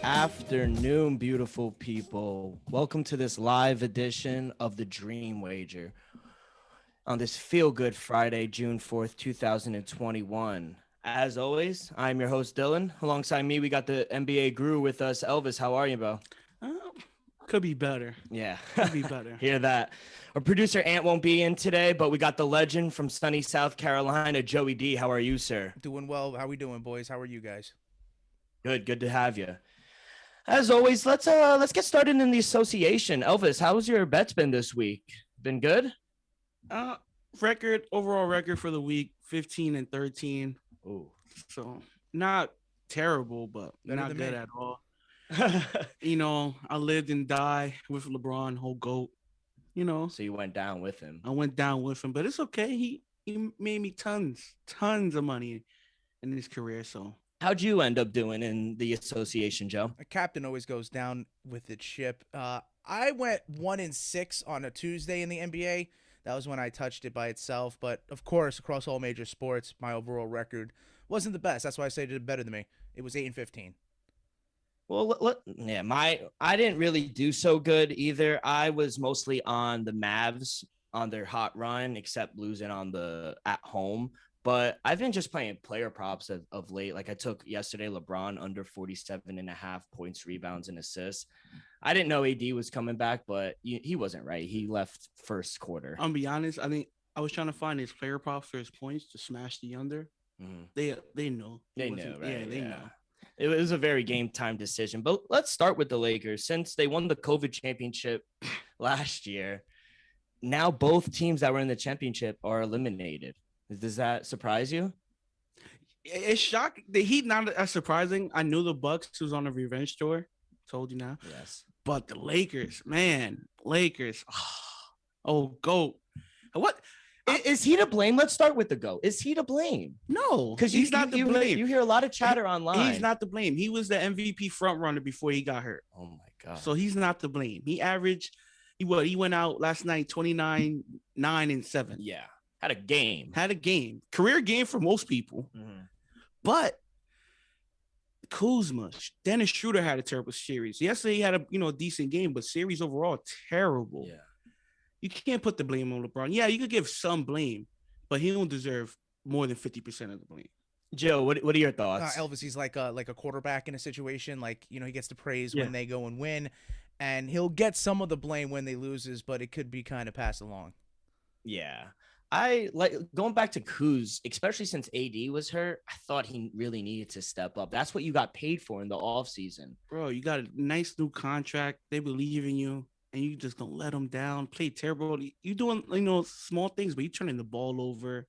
Afternoon, beautiful people. Welcome to this live edition of the Dream Wager on this Feel Good Friday, June 4th, 2021. As always, I'm your host, Dylan. Alongside me, we got the NBA Guru with us. Elvis, how are you, bro? Could be better. Yeah. Could be better. Hear that. Our producer, Ant, won't be in today, but we got the legend from sunny South Carolina, Joey D. How are you, sir? Doing well. How we doing, boys? How are you guys? Good to have you. As always, let's get started in the association. Elvis, how's your bets been this week? Been good? Overall record for the week, 15-13. Oh, So not terrible, but Better not than good me. at all. You know, I lived and died with LeBron, whole GOAT. You know, so you went down with him. I went down with him, but it's okay. He made me tons of money in his career. So How'd you end up doing in the association, Joe? A captain always goes down with its ship. I went 1-6 on a Tuesday in the NBA. That was when I touched it by itself. But of course, across all major sports, my overall record wasn't the best. That's why I say it did better than me. It was 8-15. Well, I didn't really do so good either. I was mostly on the Mavs on their hot run, except losing on the at home. But I've been just playing player props of late. Like I took yesterday LeBron under 47.5 points, rebounds, and assists. I didn't know AD was coming back, but he wasn't right. He left first quarter. I'll be honest. I think I was trying to find his player props for his points to smash the under. Mhm. They know. They knew, right? Yeah, they know. It was a very game time decision. But let's start with the Lakers. Since they won the COVID championship last year, now both teams that were in the championship are eliminated. Does that surprise you? It's shocking. The Heat not as surprising. I knew the Bucks was on a revenge tour. Told you now. Yes. But the Lakers, man, Lakers. Oh, GOAT. What? Is he to blame? Let's start with the GOAT. Is he to blame? No, Because he's not to blame. You hear a lot of chatter online. He's not to blame. He was the MVP front runner before he got hurt. Oh my God. So he's not to blame. He averaged. He went out last night 29, 9, and 7. Yeah. Had a game. Had a game. Career game for most people. Mhm. But Kuzma, Dennis Schroeder had a terrible series. Yesterday he had a decent game, but series overall terrible. Yeah. You can't put the blame on LeBron. Yeah, you could give some blame, but he don't deserve more than 50% of the blame. Joe, what are your thoughts? Elvis, he's like a quarterback in a situation. Like, he gets the praise Yeah. when they go and win, and he'll get some of the blame when they loses, but it could be kind of passed along. Yeah. I like going back to Kuz, especially since AD was hurt. I thought he really needed to step up. That's what you got paid for in the offseason. Bro, you got a nice new contract. They believe in you, and you just don't let them down. Play terrible. You doing small things, but you turning the ball over.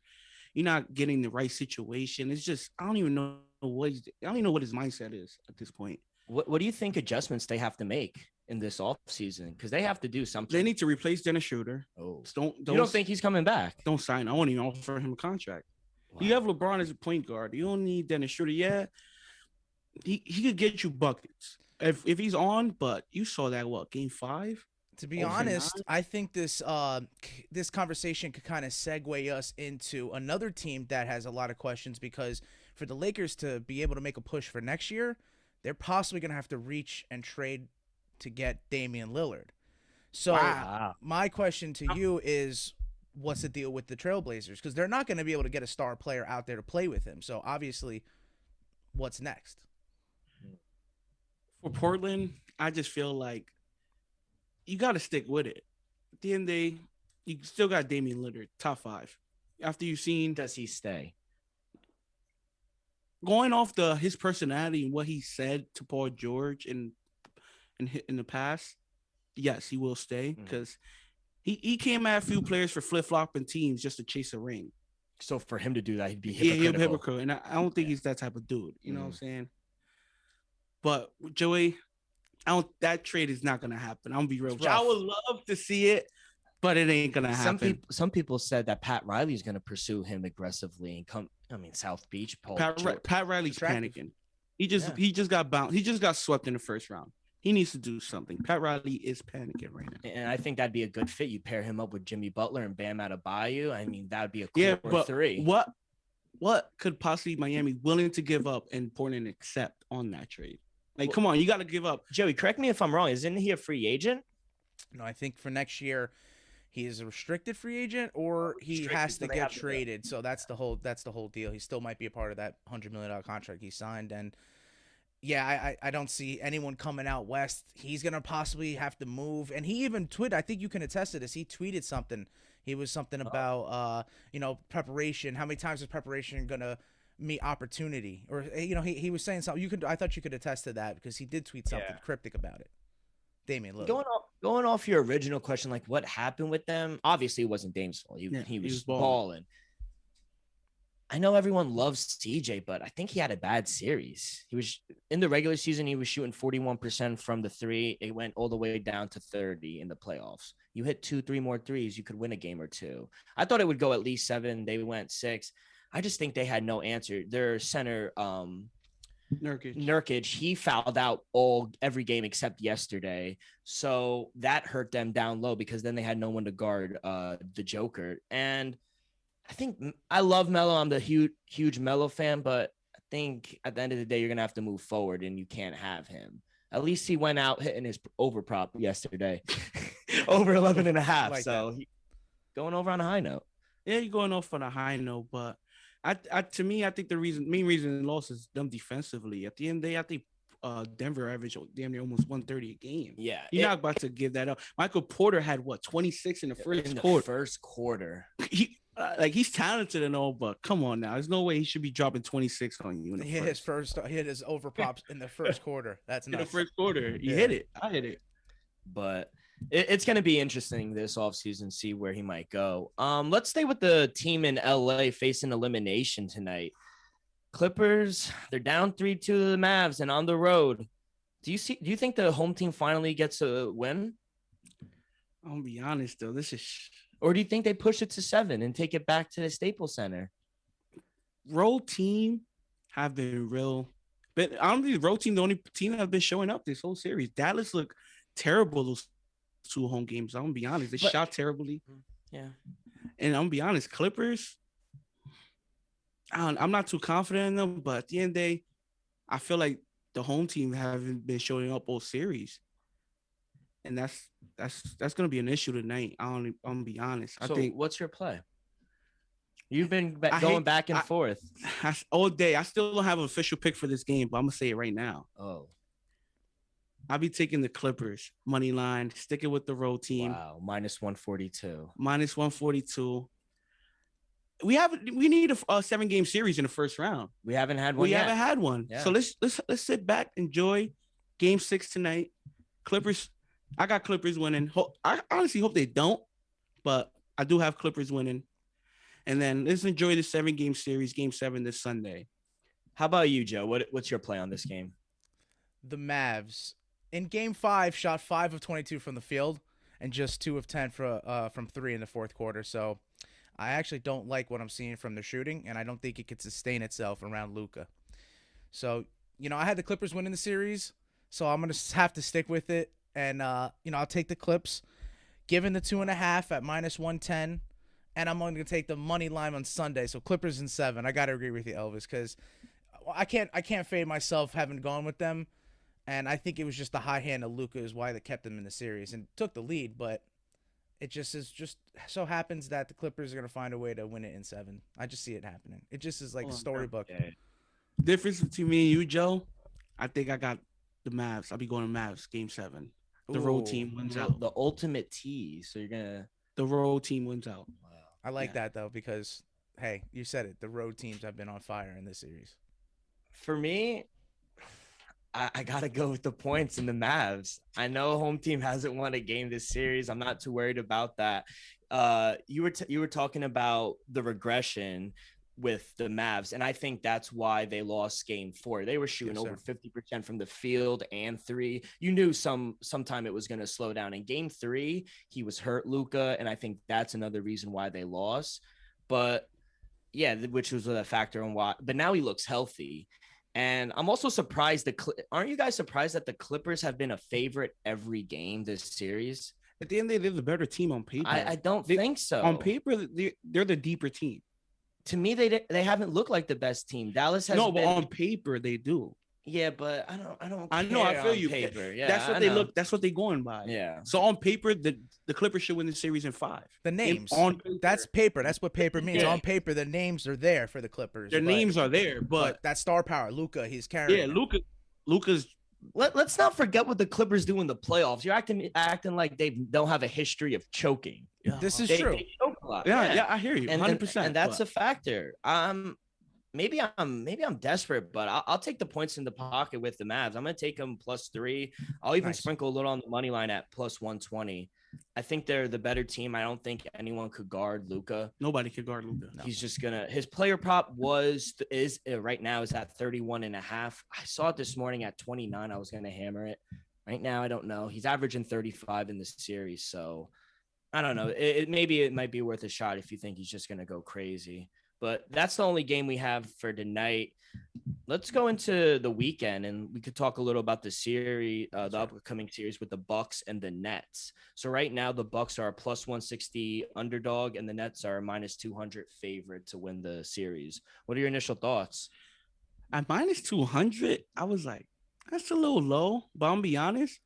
You're not getting the right situation. It's just I don't even know what his mindset is at this point. What do you think adjustments they have to make in this offseason? Because they have to do something. They need to replace Dennis Schroeder. Oh, Don't you don't think he's coming back? Don't sign. I won't even offer him a contract. Wow. You have LeBron as a point guard. You don't need Dennis Schroeder. Yeah, he could get you buckets if he's on. But you saw that game 5. To be Over honest, 9? I think this conversation could kind of segue us into another team that has a lot of questions, because for the Lakers to be able to make a push for next year, they're possibly going to have to reach and trade to get Damian Lillard. So Wow. my question to you is, what's the deal with the Trailblazers? Because they're not going to be able to get a star player out there to play with him. So obviously, what's next? For Portland, I just feel like you got to stick with it. At the end of the day, you still got Damian Lillard, top 5. After you've seen Does he stay? going off his personality and what he said to Paul George in the past, yes, he will stay, because he came at a few players for flip-flopping teams just to chase a ring. So for him to do that, he'd be Yeah, hypocritical. he'll hypocrite, and I don't think he's that type of dude. You know what I'm saying? But Joey, that trade is not gonna happen. I'm gonna be real. I would love to see it, but it ain't gonna happen. Some people said that Pat Riley's gonna pursue him aggressively and come. I mean, South Beach. Pat Riley's panicking. He just got bounced. He just got swept in the first round. He needs to do something. Pat Riley is panicking right now. And I think that'd be a good fit. You pair him up with Jimmy Butler and Bam Adebayo. I mean, that would be a core 3. What could possibly Miami willing to give up and Portland accept on that trade? Like, come on, you got to give up. Joey, correct me if I'm wrong. Isn't he a free agent? No, I think for next year, he is a restricted free agent, or he has to get traded. So that's the whole deal. He still might be a part of that $100 million contract he signed. And yeah, I don't see anyone coming out west. He's gonna possibly have to move. And he even tweeted. I think you can attest to this. He tweeted something. He was something about preparation. How many times is preparation gonna meet opportunity? Or he was saying something. I thought you could attest to that, because he did tweet something cryptic about it. Damian Lillard. Going off your original question, like what happened with them? Obviously, it wasn't Dame's fault. He was balling. I know everyone loves CJ, but I think he had a bad series. He was in the regular season. He was shooting 41% from the 3. It went all the way down to 30 in the playoffs. You hit 2-3 more threes, you could win a game or 2. I thought it would go at least 7. They went 6. I just think they had no answer. Their center, Nurkic, he fouled out every game except yesterday. So that hurt them down low, because then they had no one to guard the Joker. And I think I love Melo. I'm the huge Melo fan, but I think at the end of the day, you're going to have to move forward, and you can't have him. At least he went out hitting his over prop yesterday, over 11 and a half. Like so going over on a high note. Yeah, you're going off on a high note, but to me, I think the main reason they lost is them defensively. At the end of the day, I think Denver averaged damn near almost 130 a game. Yeah, you're not about to give that up. Michael Porter had 26 in the first quarter. He's talented and all, but come on now, there's no way he should be dropping 26 on you. He hit his over props in the first quarter. That's nuts. In the first quarter, he hit it. I hit it. But it's going to be interesting this offseason, see where he might go. Let's stay with the team in LA facing elimination tonight. Clippers, they're down 3-2 to the Mavs and on the road. Do you think the home team finally gets a win? I'll be honest though, or do you think they push it to 7 and take it back to the Staples Center? Road team have been real, but honestly, the road team the only team that have been showing up this whole series. Dallas looked terrible those 2 home games. I'm gonna be honest, they shot terribly. Yeah, and I'm gonna be honest, Clippers. I'm not too confident in them, but at the end of the day, I feel like the home team haven't been showing up all series, and that's gonna be an issue tonight. I'm gonna be honest. So I think. What's your play? You've been I going hate- back and I- forth. all day. I still don't have an official pick for this game, but I'm gonna say it right now. Oh, I'll be taking the Clippers money line, sticking with the road team, wow. Minus 142. minus 142. We need a 7-game series in the first round. We haven't had one We yet. haven't had one. Yeah. So let's sit back, enjoy game 6 tonight. Clippers. I got Clippers winning. I honestly hope they don't, but I do have Clippers winning. And then let's enjoy the 7-game series, game 7 this Sunday. How about you, Joe? What's your play on this game? The Mavs in Game 5 shot 5 of 22 from the field and just 2 of 10 from 3 in the fourth quarter. So I actually don't like what I'm seeing from the shooting, and I don't think it could sustain itself around Luka. So I had the Clippers winning the series, so I'm gonna have to stick with it, and I'll take the Clips, given the 2.5 at minus 110, and I'm gonna take the money line on Sunday. So Clippers in 7. I gotta agree with you, Elvis, because I can't fade myself having gone with them. And I think it was just the high hand of Luka is why they kept them in the series and took the lead. But it just so happens that the Clippers are going to find a way to win it in 7. I just see it happening. It just is like a storybook. Okay. Difference between me and you, Joe, I think I got the Mavs. I'll be going to Mavs game 7. The road Ooh, team wins out. The ultimate tease. So you're gonna. The road team wins out. Wow. I like Yeah. that, though, because, hey, you said it. The road teams have been on fire in this series. For me, I gotta go with the points in the Mavs. I know home team hasn't won a game this series. I'm not too worried about that. You were talking about the regression with the Mavs, and I think that's why they lost game 4. They were shooting Yes, over sir. 50% from the field and 3. You knew sometime it was going to slow down. In game 3, he was hurt, Luka, and I think that's another reason why they lost. But yeah, which was a factor in why. But now he looks healthy. And I'm also surprised aren't you guys surprised that the Clippers have been a favorite every game this series? At the end of the day, they're the better team on paper. I don't think so. On paper, they're the deeper team. To me, they haven't looked like the best team. Dallas has No, been, but on paper they do. yeah, but I don't. I know. I care feel on you. Paper. Yeah, That's what I they know. look. That's what they're going by. Yeah. So on paper, the Clippers should win the series in 5. The names. On paper, That's paper. That's what paper means. Yeah. On paper, the names are there for the Clippers. their but- names are there, But but that star power, Luka, he's carrying. yeah, it. Luca's Let's not forget what the Clippers do in the playoffs. You're acting like they don't have a history of choking. This is They true. choke a lot. yeah, I hear you, and 100%. and that's a factor. Maybe I'm desperate, but I'll take the points in the pocket with the Mavs. I'm gonna take them +3. I'll even Nice. sprinkle a little on the money line at +120. I think they're the better team. I don't think anyone could guard Luka. Nobody can guard Luca. No. He's just gonna. His player prop is right now is at 31.5. I saw it this morning at 29. I was gonna hammer it. Right now, I don't know. He's averaging 35 in this series, so I don't know. Maybe it might be worth a shot if you think he's just gonna go crazy. But that's the only game we have for tonight. Let's go into the weekend, and we could talk a little about the series, the upcoming series with the Bucks and the Nets. So right now, the Bucks are a +160 underdog, and the Nets are a -200 favorite to win the series. What are your initial thoughts? At -200, I was like, that's a little low. But I'm gonna be honest,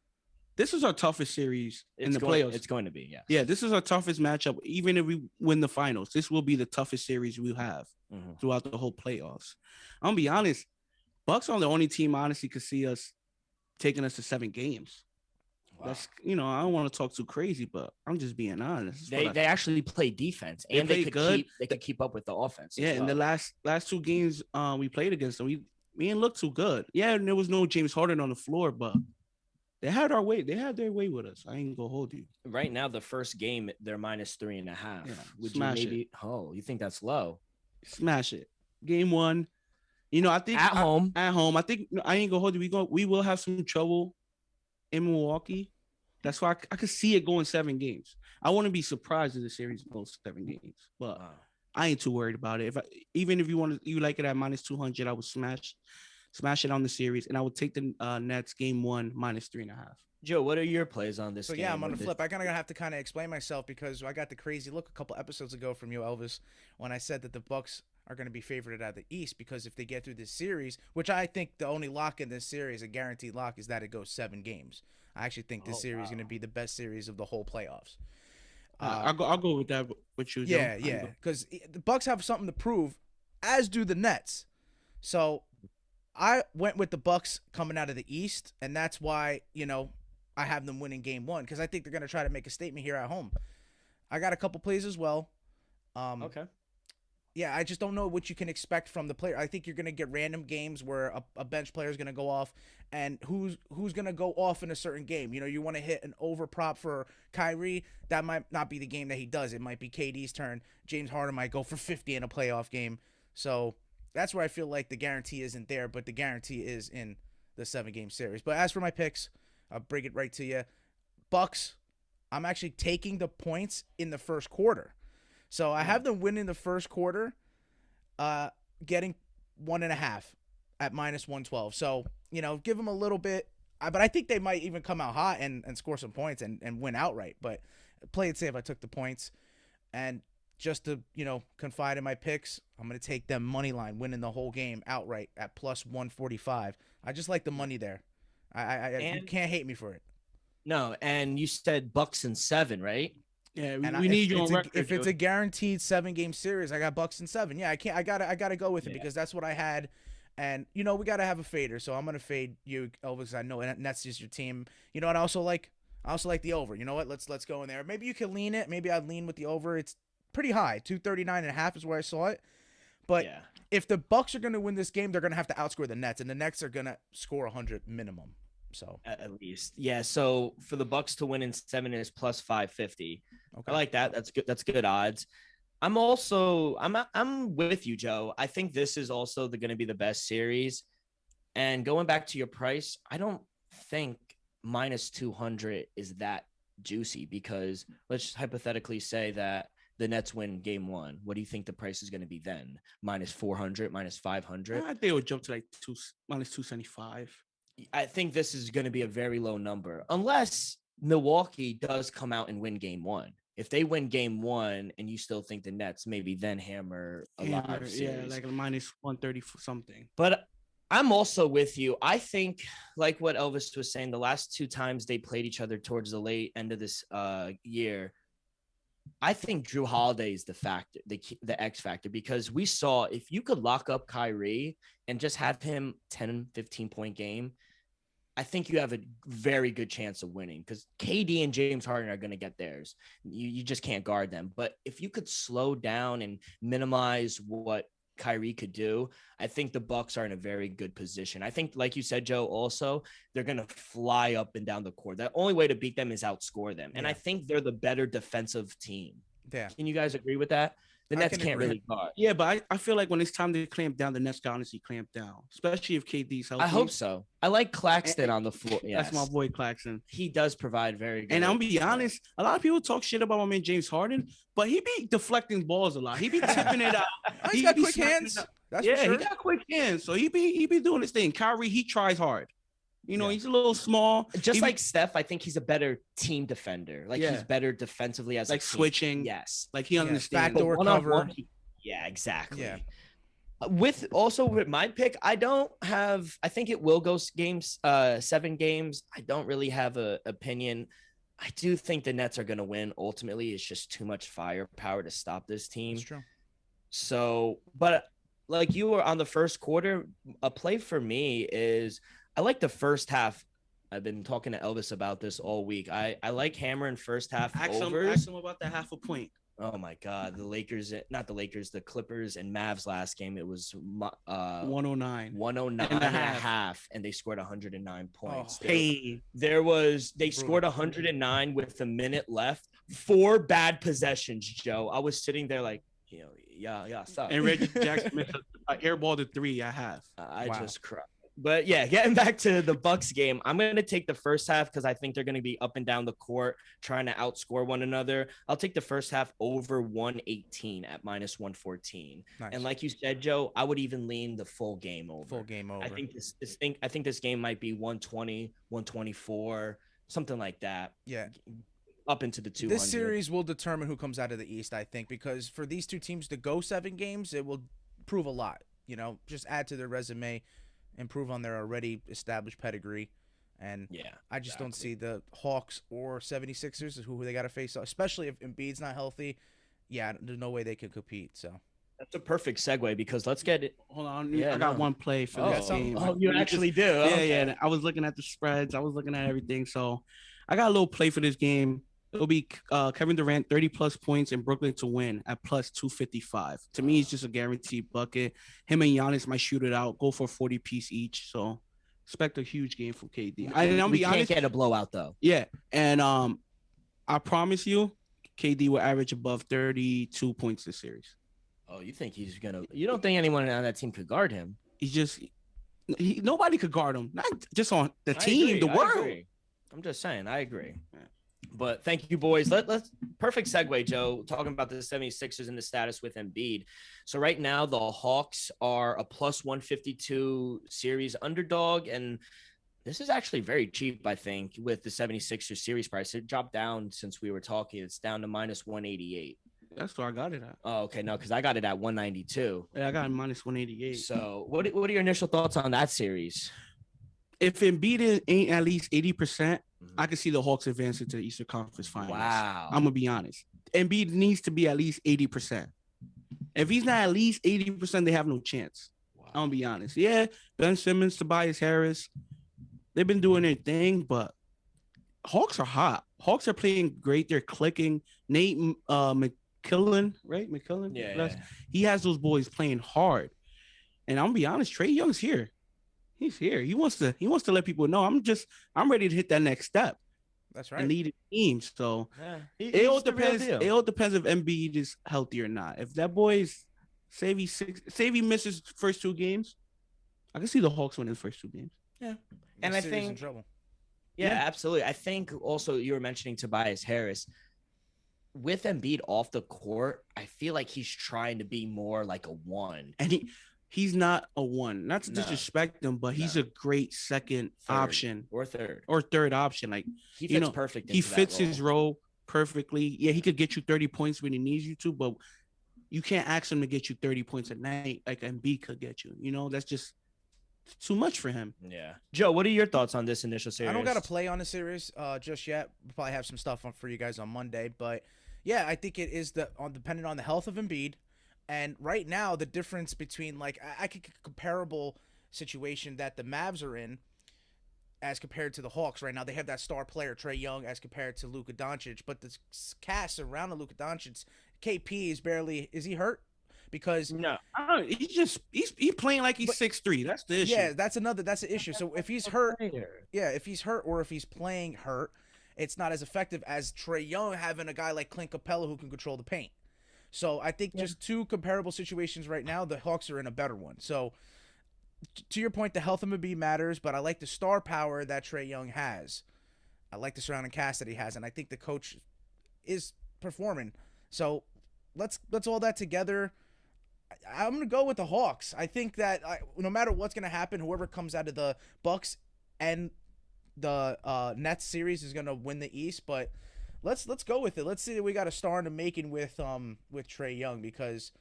this is our toughest series in the playoffs. It's going to be, yeah. Yeah, this is our toughest matchup. Even if we win the finals, this will be the toughest series we'll have Mhm. throughout the whole playoffs. I'm gonna be honest, Bucks are the only team I honestly could see us taking us to 7 games. Wow. That's I don't want to talk too crazy, but I'm just being honest. That's what They actually play defense, They and they play could good. keep up with the offense. as yeah. In the well. last 2 games we played against them, we didn't look too good. Yeah, and there was no James Harden on the floor, but they had our way. They had their way with us. I ain't gonna hold you. Right now, the first game they're -3.5. Yeah, Would smash you maybe? Oh, you think that's low Smash it. Game 1. I think at home? At home, I think I ain't gonna hold you. We will have some trouble in Milwaukee. That's why I could see it going 7 games. I wouldn't be surprised if the series goes 7 games, but Wow. I ain't too worried about it. Even if you like it at -200, I would smash it on the series, and I would take the Nets game 1 -3.5. Joe, what are your plays on this? So game yeah, I'm on the with this- flip. I kind of have to kind of explain myself because I got the crazy look a couple episodes ago from you, Elvis, when I said that the Bucks are going to be favored out of the East because if they get through this series, which I think the only lock in this series, a guaranteed lock, is that it goes 7 games. I actually think this series is going to be the best series of the whole playoffs. I'll go with that with you, Joe. Yeah, yeah, because the Bucks have something to prove, as do the Nets. So I went with the Bucks coming out of the East, and that's why I have them winning Game 1 because I think they're gonna try to make a statement here at home. I got a couple plays as well. Okay. Yeah, I just don't know what you can expect from the player. I think you're going to get random games where a bench player is going to go off, and who's going to go off in a certain game. You want to hit an over prop for Kyrie. That might not be the game that he does. It might be KD's turn. James Harden might go for 50 in a playoff game. So that's where I feel like the guarantee isn't there, but the guarantee is in the 7-game series. But as for my picks, I'll bring it right to you. Bucks, I'm actually taking the points in the first quarter. So I have them winning the first quarter, getting 1.5 at -112. So, give them a little bit. But I think they might even come out hot and score some points and win outright. But play it safe. I took the points. And just to, confide in my picks, I'm going to take them money line, winning the whole game outright at +145. I just like the money there. You can't hate me for it. No, and you said Bucks and 7, right? Yeah, we need you on record. If it's a guaranteed 7-game series, I got Bucks and 7. Yeah, I gotta go with it because that's what I had. And we gotta have a fader, so I'm gonna fade you, Elvis. I know, and that's just your team. You know what? I also like the over. You know what? Let's go in there. Maybe you can lean it. Maybe I'd lean with the over. It's pretty high. 239.5 is where I saw it. But if the Bucks are gonna win this game, they're gonna have to outscore the Nets, and the Nets are gonna score 100 minimum. So at least, yeah. So for the Bucks to win in 7 is +550. Okay. I like that. That's good. That's good odds. I'm with you, Joe. I think this is also going to be the best series. And going back to your price, I don't think -200 is that juicy because let's just hypothetically say that the Nets win Game 1. What do you think the price is going to be then? -400, -500? I think it would jump to like -275. I think this is going to be a very low number unless Milwaukee does come out and win Game 1. If they win Game 1 and you still think the Nets, maybe then hammer a live series. Yeah, like a -130 for something. But I'm also with you. I think, like what Elvis was saying, the last 2 times they played each other towards the late end of this year, I think Drew Holiday is the factor, the X factor, because we saw if you could lock up Kyrie and just have him 10, 15-point game, I think you have a very good chance of winning because KD and James Harden are going to get theirs. You just can't guard them. But if you could slow down and minimize what Kyrie could do, I think the Bucks are in a very good position. I think, like you said, Joe, also, they're going to fly up and down the court. The only way to beat them is outscore them. And I think they're the better defensive team. Yeah. Can you guys agree with that? The Nets can't really guard. Yeah, but I feel like when it's time to clamp down, the Nets can honestly clamp down, especially if KD's healthy. I hope so. I like Claxton on the floor. Yes. That's my boy Claxton. He does provide very good. And I'm be honest, a lot of people talk shit about my man James Harden, but he be deflecting balls a lot. He be tipping it out. He's got quick hands. That's for sure. He got quick hands. So he be doing his thing. Kyrie, he tries hard. He's a little small. Just like Steph, I think he's a better team defender. Like he's better defensively as like switching. Yes. Like he understands. Backdoor cover. Yeah, exactly. Yeah. With my pick, I think it will go 7 games. I don't really have an opinion. I do think the Nets are going to win. Ultimately, it's just too much firepower to stop this team. That's true. So, but like you were on the first quarter, a play for me is I like the first half. I've been talking to Elvis about this all week. I like hammering first half overs. Ask him about that half a point. Oh my God, the Clippers and Mavs last game. It was 109 and a half, and they scored 109 points. They scored 109 with a minute left. 4 bad possessions, Joe. I was sitting there like, yeah. Suck. And Reggie Jackson missed an airball to 3 at half. I just cried. But yeah, getting back to the Bucks game, I'm going to take the first half because I think they're going to be up and down the court trying to outscore one another. I'll take the first half over 118 at -114. Nice. And like you said, Joe, I would even lean the full game over. Full game over. I think this game might be 120, 124, something like that. Yeah. Up into the 200. This series will determine who comes out of the East, I think, because for these two teams to go 7 games, it will prove a lot. Just add to their resume, improve on their already established pedigree, And Yeah, I just don't see the Hawks or 76ers who they got to face, especially if Embiid's not healthy. Yeah, there's no way they could compete. So that's a perfect segue because let's get it. Hold on, Yeah, I got no. one play for this game. Oh, you actually do? Yeah, Okay. yeah. I was looking at the spreads. I was looking at everything. So I got a little play for this game. It'll be Kevin Durant 30+ points and Brooklyn to win at plus 255. To me, it's just a guaranteed bucket. Him and Giannis might shoot it out, go for 40 piece each. So expect a huge game from KD. I'll We be can't honest. get a blowout though. Yeah, and I promise you, KD will average above 32 points this series. Oh, you think he's gonna? You don't think anyone on that team could guard him? Nobody could guard him. Not just on the I team, agree, the I world. agree. I'm just saying, I agree. But thank you, boys. Let's perfect segue, Joe, talking about the 76ers and the status with Embiid. So right now, the Hawks are a plus 152 series underdog, and this is actually very cheap, I think, with the 76ers series price. It dropped down since we were talking. It's down to minus 188. That's where I got it at. Oh, okay. No, because I got it at 192. Yeah, I got minus 188. So what are your initial thoughts on that series? If Embiid ain't at least 80%, I can see the Hawks advancing to the Eastern Conference Finals. Wow. I'm gonna be honest. Embiid needs to be at least 80%. If he's not at least 80%, they have no chance. Wow. I'm gonna be honest. Yeah, Ben Simmons, Tobias Harris, they've been doing their thing, but Hawks are hot. Hawks are playing great. They're clicking. Nate McMillan, right? McMillan? Yeah. He has those boys playing hard. And I'm gonna be honest, Trae Young's here. He's here. He wants to let people know I'm ready to hit that next step. That's right. And lead a team. So yeah, it all depends. It all depends if Embiid is healthy or not. If that boy's say he misses first 2 games, I can see the Hawks winning the first 2 games. Yeah. And I think in trouble. Yeah, absolutely. I think also you were mentioning Tobias Harris. With Embiid off the court, I feel like he's trying to be more like a 1. And he's not a 1. Not to disrespect him, but he's a great second option or third option. Like he fits perfect. He fits his role perfectly. Yeah, he could get you 30 points when he needs you to, but you can't ask him to get you 30 points a night like Embiid could get you. You know, that's just too much for him. Yeah. Joe, what are your thoughts on this initial series? I don't got to play on the series just yet. We'll probably have some stuff for you guys on Monday, but yeah, I think it is dependent on the health of Embiid. And right now, the difference between I could comparable situation that the Mavs are in as compared to the Hawks right now. They have that star player, Trae Young, as compared to Luka Doncic. But the cast around Luka Doncic, KP is he hurt? Because no, he's playing like he's 6'3". That's the issue. Yeah, that's the issue. So if he's hurt, if he's hurt or if he's playing hurt, it's not as effective as Trae Young having a guy like Clint Capella who can control the paint. So I think just 2 comparable situations right now, the Hawks are in a better one. So to your point, the health of Embiid matters, but I like the star power that Trae Young has. I like the surrounding cast that he has, and I think the coach is performing. So let's all that together. I'm gonna go with the Hawks. I think that no matter what's gonna happen, whoever comes out of the Bucks and the Nets series is gonna win the East, but. Let's go with it. Let's see that we got a star in the making with Trae Young, because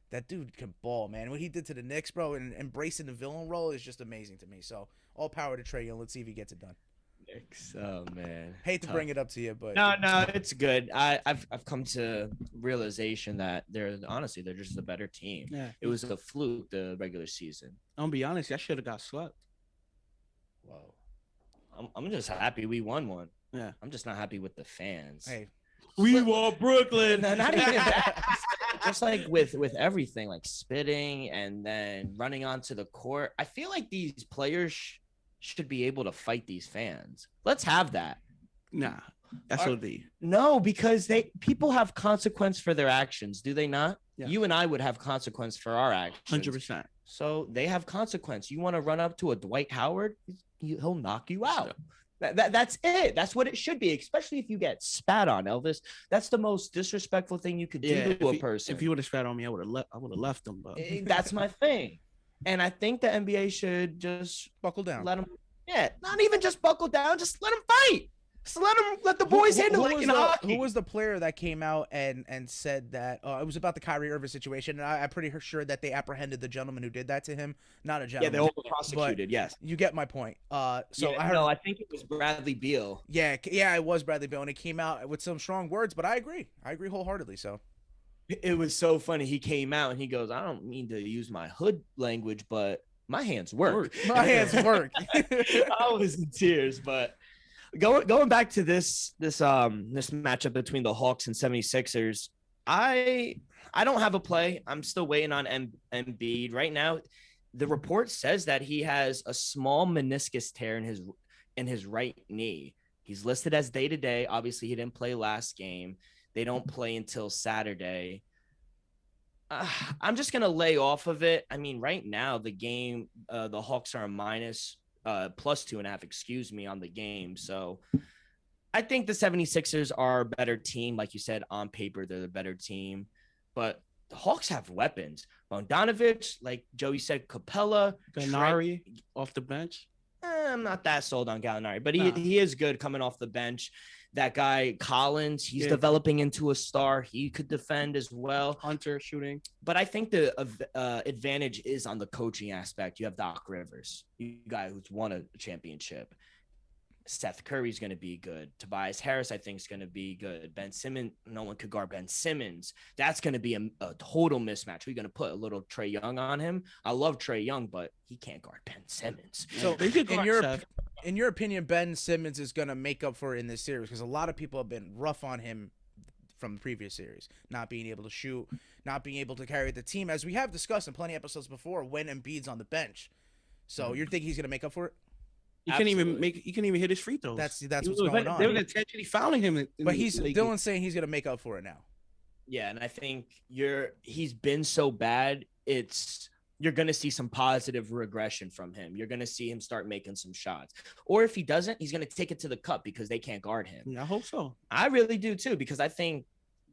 that dude can ball, man. What he did to the Knicks, bro, and embracing the villain role is just amazing to me. So all power to Trae Young. Let's see if he gets it done. Knicks, oh man. Hate to bring it up to you, but no, it's good. I've come to realization that they're just a better team. Yeah, it was a fluke the regular season. I'm gonna be honest, I should have got swept. Whoa. I'm just happy we won one. Yeah, I'm just not happy with the fans. Hey, we want Brooklyn. No, not even that. Just like with everything, like spitting and then running onto the court. I feel like these players should be able to fight these fans. Let's have that. Nah, SOD. No, because people have consequence for their actions, do they not? Yeah. You and I would have consequence for our actions. 100%. So they have consequence. You want to run up to a Dwight Howard, he'll knock you out. That's it. That's what it should be, especially if you get spat on, Elvis. That's the most disrespectful thing you could do to a person. If you would have spat on me, I would have left them. But that's my thing. And I think the NBA should just buckle down. Let them, not even just buckle down, just let them fight. So let the boys handle it in hockey. Who was the player that came out and said that it was about the Kyrie Irving situation? And I'm pretty sure that they apprehended the gentleman who did that to him. Not a Yeah, gentleman. they all prosecuted. Yes. You get my point. So Yeah, I heard. no, I think it was Bradley Beal. Yeah, it was Bradley Beal, and he came out with some strong words. But I agree wholeheartedly. So It was so funny. He came out and he goes, "I don't mean to use my hood language, but my hands work. my hands work." I was in tears, but going back to this matchup between the Hawks and 76ers, I don't have a play. I'm still waiting on Embiid right now. The report says that he has a small meniscus tear in his right knee. He's listed as day-to-day. Obviously, he didn't play last game. They don't play until Saturday. I'm just going to lay off of it. I mean, right now, the game, the Hawks are a minus plus 2.5, on the game. So I think the 76ers are a better team. Like you said, on paper, they're the better team. But the Hawks have weapons. Bogdanovic, like Joey said, Capella. Gallinari off the bench. I'm not that sold on Gallinari, but he is good coming off the bench. That guy Collins, he's developing into a star. He could defend as well. Hunter shooting. But I think the advantage is on the coaching aspect. You have Doc Rivers, you guy who's won a championship. Seth Curry's going to be good. Tobias Harris, I think, is going to be good. Ben Simmons, no one could guard Ben Simmons. That's going to be a total mismatch. We're going to put a little Trae Young on him. I love Trae Young, but he can't guard Ben Simmons. So in your opinion, Ben Simmons is going to make up for it in this series because a lot of people have been rough on him from the previous series, not being able to shoot, not being able to carry the team, as we have discussed in plenty of episodes before when Embiid's on the bench. So you think he's going to make up for it? He can't even hit his free throws. That's what's going on. They were intentionally fouling him. But Dylan's saying he's going to make up for it now. Yeah, and I think he's been so bad, you're going to see some positive regression from him. You're going to see him start making some shots. Or if he doesn't, he's going to take it to the cup because they can't guard him. Yeah, I hope so. I really do too, because I think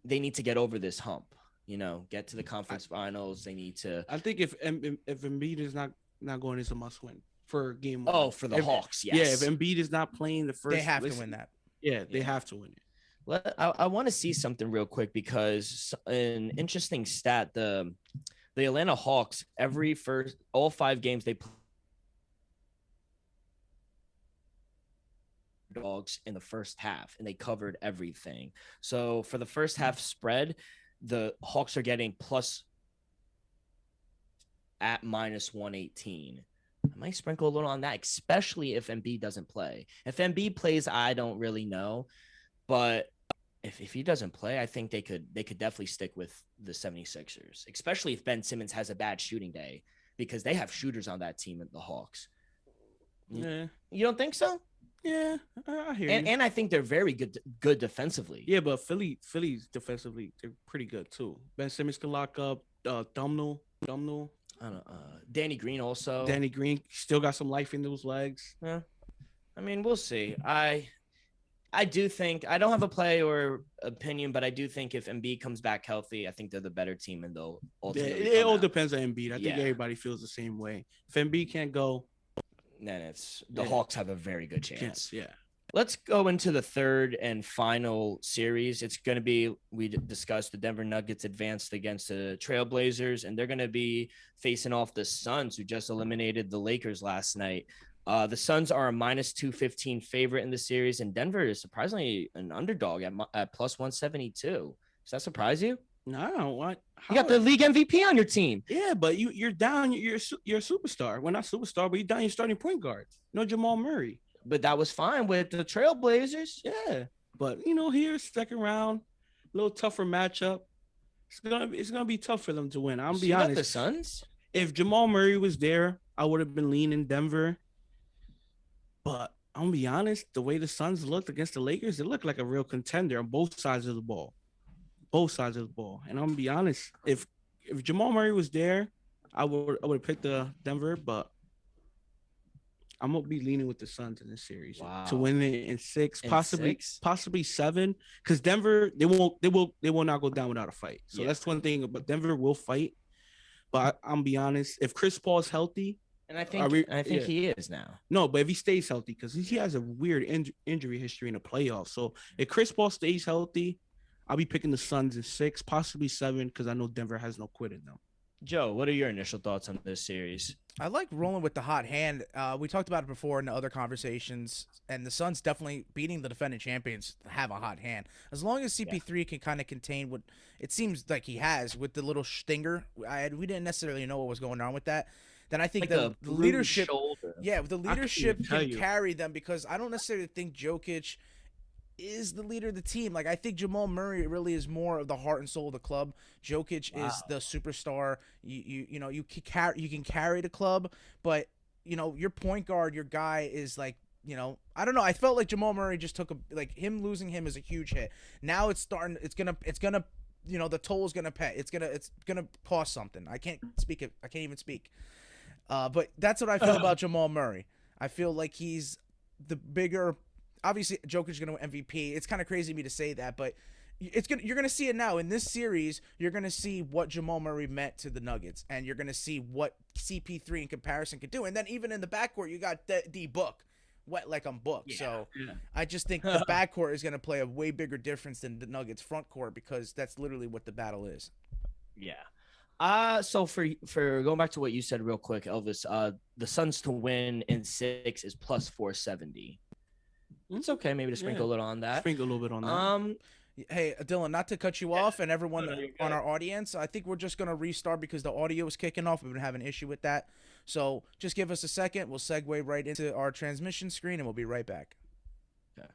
they need to get over this hump, get to the conference finals. They need to. I think if Embiid is not going, it's a must win for game 1. Oh, for the Hawks, yes. Yeah, if Embiid is not playing the first, they have to win that. Yeah, they have to win it. I want to see something real quick because an interesting stat, the Atlanta Hawks, all 5 games they play dogs in the first half, and they covered everything. So for the first half spread, the Hawks are getting plus at minus 118. I might sprinkle a little on that, especially if Embiid doesn't play. If Embiid plays, I don't really know. But if he doesn't play, I think they could definitely stick with the 76ers, especially if Ben Simmons has a bad shooting day, because they have shooters on that team at the Hawks. Yeah. You don't think so? Yeah, I hear you. And I think they're very good defensively. Yeah, but Philly's defensively, they're pretty good too. Ben Simmons can lock up. Thumnell. I don't know, Danny Green also. Danny Green still got some life in those legs. Yeah. I mean, we'll see. I do think, I don't have a play or opinion, but I do think if Embiid comes back healthy, I think they're the better team, and they'll ultimately it all depends on Embiid. I think everybody feels the same way. If Embiid can't go, then the Hawks have a very good chance. Yeah. Let's go into the third and final series. It's going to be, we discussed, the Denver Nuggets advanced against the Trailblazers, and they're going to be facing off the Suns, who just eliminated the Lakers last night. The Suns are a minus 215 favorite in the series, and Denver is surprisingly an underdog at plus 172. Does that surprise you? No, what? You got the league MVP on your team. Yeah, but you're down. You're a superstar. Well, not superstar, but you're down your starting point guard. No Jamal Murray. But that was fine with the Trailblazers. Yeah, but here, second round, a little tougher matchup. It's gonna be tough for them to win. I'll be honest. The Suns. If Jamal Murray was there, I would have been leaning Denver. But I'm gonna be honest, the way the Suns looked against the Lakers, they looked like a real contender on both sides of the ball. And I'm gonna be honest, if Jamal Murray was there, I would have picked the Denver, but I'm gonna be leaning with the Suns in this series to win it in 6, possibly 7. Because Denver, they will not go down without a fight. So that's one thing. But Denver will fight. But I'm gonna be honest, if Chris Paul is healthy, And I think Yeah. he is now. No, but if he stays healthy, because he has a weird injury history in the playoffs. So if Chris Paul stays healthy, I'll be picking the Suns in 6, possibly 7, because I know Denver has no quit in them. Joe, what are your initial thoughts on this series? I like rolling with the hot hand. We talked about it before in the other conversations, and the Suns definitely beating the defending champions have a hot hand. As long as CP3 can kind of contain what it seems like he has with the little stinger, we didn't necessarily know what was going on with that. Then I think Like the leadership, shoulder. the leadership tell can you. carry them because I don't necessarily think Jokic is the leader of the team. Like I think Jamal Murray really is more of the heart and soul of the club. Jokic is the superstar. You can carry the club, but your point guard, your guy is like, I don't know. I felt like Jamal Murray just took him losing him is a huge hit. Now it's starting. It's gonna. The toll is gonna pay. It's gonna cost something. I can't even speak. But that's what I feel about Jamal Murray. I feel like he's the bigger. Obviously, Joker's going to win MVP. It's kind of crazy of me to say that, but you're going to see it now in this series. You're going to see what Jamal Murray meant to the Nuggets, and you're going to see what CP3 in comparison could do. And then even in the backcourt, you got D Book, wet like I'm Book. Yeah, So yeah. I just think the backcourt is going to play a way bigger difference than the Nuggets front court because that's literally what the battle is. Yeah. So for going back to what you said real quick, Elvis, the Suns to win in 6 is plus 470. It's okay, maybe to sprinkle a little on that. Sprinkle a little bit on that. Hey, Dylan, not to cut you off and everyone on our audience, I think we're just going to restart because the audio is kicking off. We've been having an issue with that. So just give us a second. We'll segue right into our transmission screen, and we'll be right back. Okay.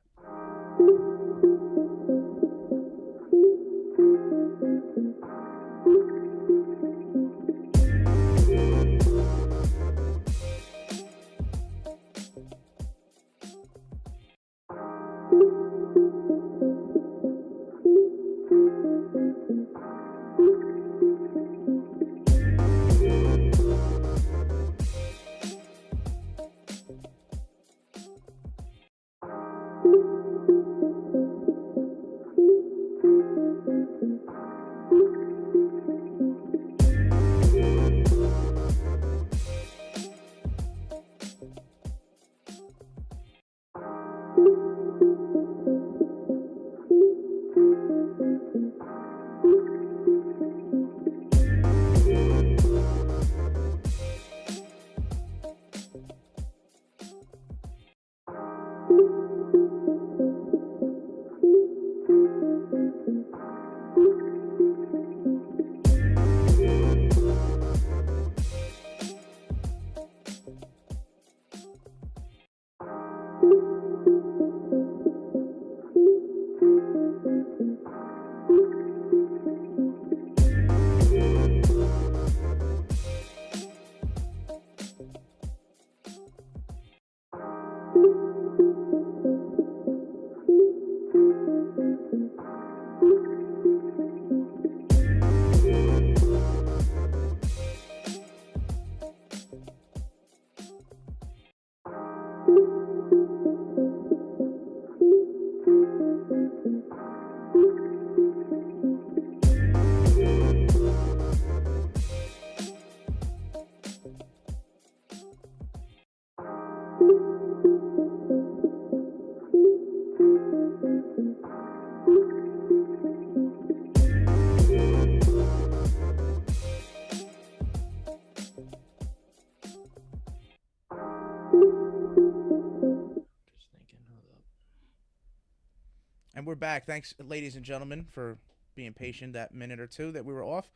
And we're back. Thanks, ladies and gentlemen, for being patient that minute or two that we were off.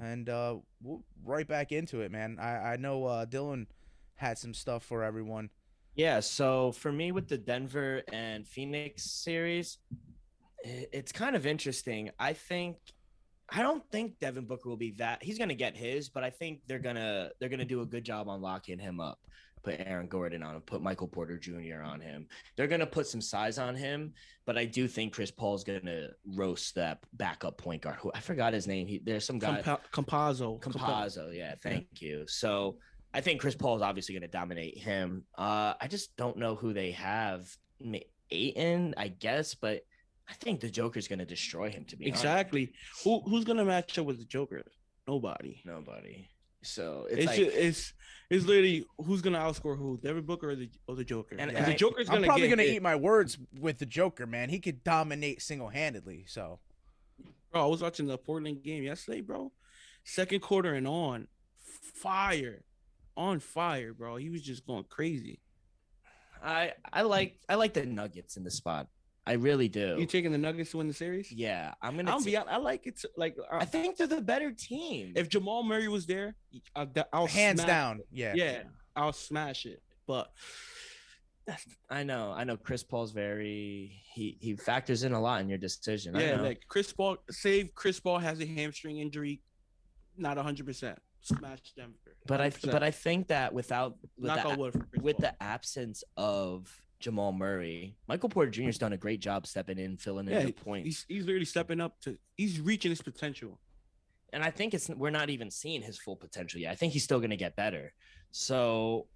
And we'll right back into it, man. I know Dylan had some stuff for everyone. Yeah, so for me with the Denver and Phoenix series, it's kind of interesting. I don't think Devin Booker will be that. He's going to get his, but I think they're going to do a good job on locking him up. Put Aaron Gordon on him, put Michael Porter Jr. on him. They're going to put some size on him, but I do think Chris Paul's going to roast that backup point guard who I forgot his name. There's some guy Campazzo. Yeah. Thank you. So I think Chris Paul is obviously going to dominate him. I just don't know who they have. Ayton, I guess, but I think the Joker's going to destroy him, to be honest. Exactly. Who's going to match up with the Joker? Nobody. So It's like, it's literally who's gonna outscore who, Devin Booker or the Joker. And- And and the I- Joker's I'm gonna probably get gonna hit. eat my words with the Joker, man. He could dominate single-handedly. So Bro, I was watching the Portland game yesterday, bro. Second quarter and on fire, bro. He was just going crazy. I like the Nuggets in the spot. I really do. You taking the Nuggets to win the series? Yeah, I'm gonna. I'll be honest, I like it. I think they're the better team. if Jamal Murray was there, I'll hands smash down, it. yeah. Yeah, I'll smash it. But I know. Chris Paul's he factors in a lot in your decision. I yeah, know. like Chris Paul has a hamstring injury, not 100%. Smash Denver. but 100%. I think that with Knock on wood for Chris Paul. the absence of Jamal Murray, Michael Porter Jr. has done a great job stepping in, filling in the points. He's literally stepping up he's reaching his potential. And I think we're not even seeing his full potential yet. I think he's still going to get better. So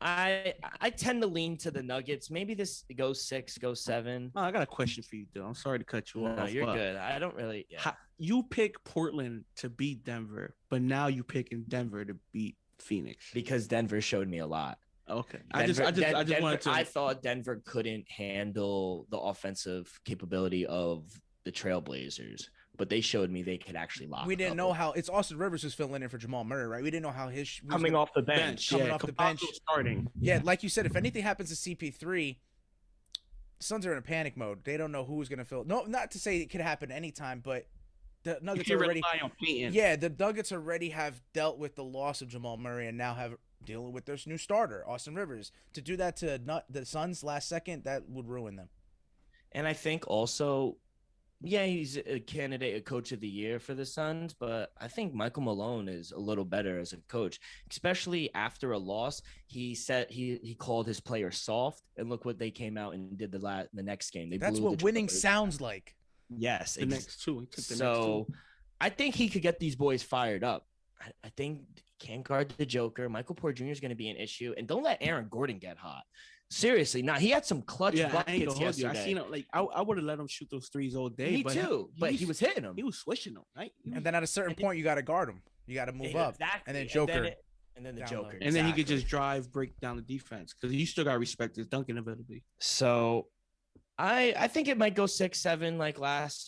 I tend to lean to the Nuggets. Maybe this goes 6, goes 7. Oh, I got a question for you, though. I'm sorry to cut you No, off. you're but good. I don't really. Yeah. You pick Portland to beat Denver, but now you picking Denver to beat Phoenix. Because Denver showed me a lot. Okay. Denver, I just Denver, wanted to. I thought Denver couldn't handle the offensive capability of the Trailblazers, but they showed me they could actually lock. We didn't up. know how it's Austin Rivers who's filling in for Jamal Murray, right? We didn't know how coming off the bench. Coming off the bench. starting. Yeah, like you said, if anything happens to CP3, Suns are in a panic mode. They don't know who's gonna fill. No, not to say it could happen anytime, but the Nuggets You are can already. rely on Peyton. Yeah, the Nuggets already have dealt with the loss of Jamal Murray and now have dealing with their new starter, Austin Rivers. To do that to the Suns last second, that would ruin them. And I think also, yeah, he's a candidate, a coach of the year for the Suns, but I think Michael Malone is a little better as a coach, especially after a loss. He said he called his players soft, and look what they came out and did the next game. That's blew what the winning Trailblazers. sounds like. Yes, The next two. He took the next so two. I think he could get these boys fired up. I think he can't guard the Joker. Michael Porter Jr. is going to be an issue, and don't let Aaron Gordon get hot. Seriously, now he had some clutch Yeah, I ain't buckets gonna hold you. yesterday. I seen it. Like I would have let him shoot those threes all day. Me but too, but he was hitting them. He was swishing them, right? And then at a certain point, you got to guard him. You got to move up. Exactly. And then Joker. And then the down low. Joker. And then he could exactly. just drive, break down the defense because you still got to respect his dunking ability. So I think it might go 6-7 like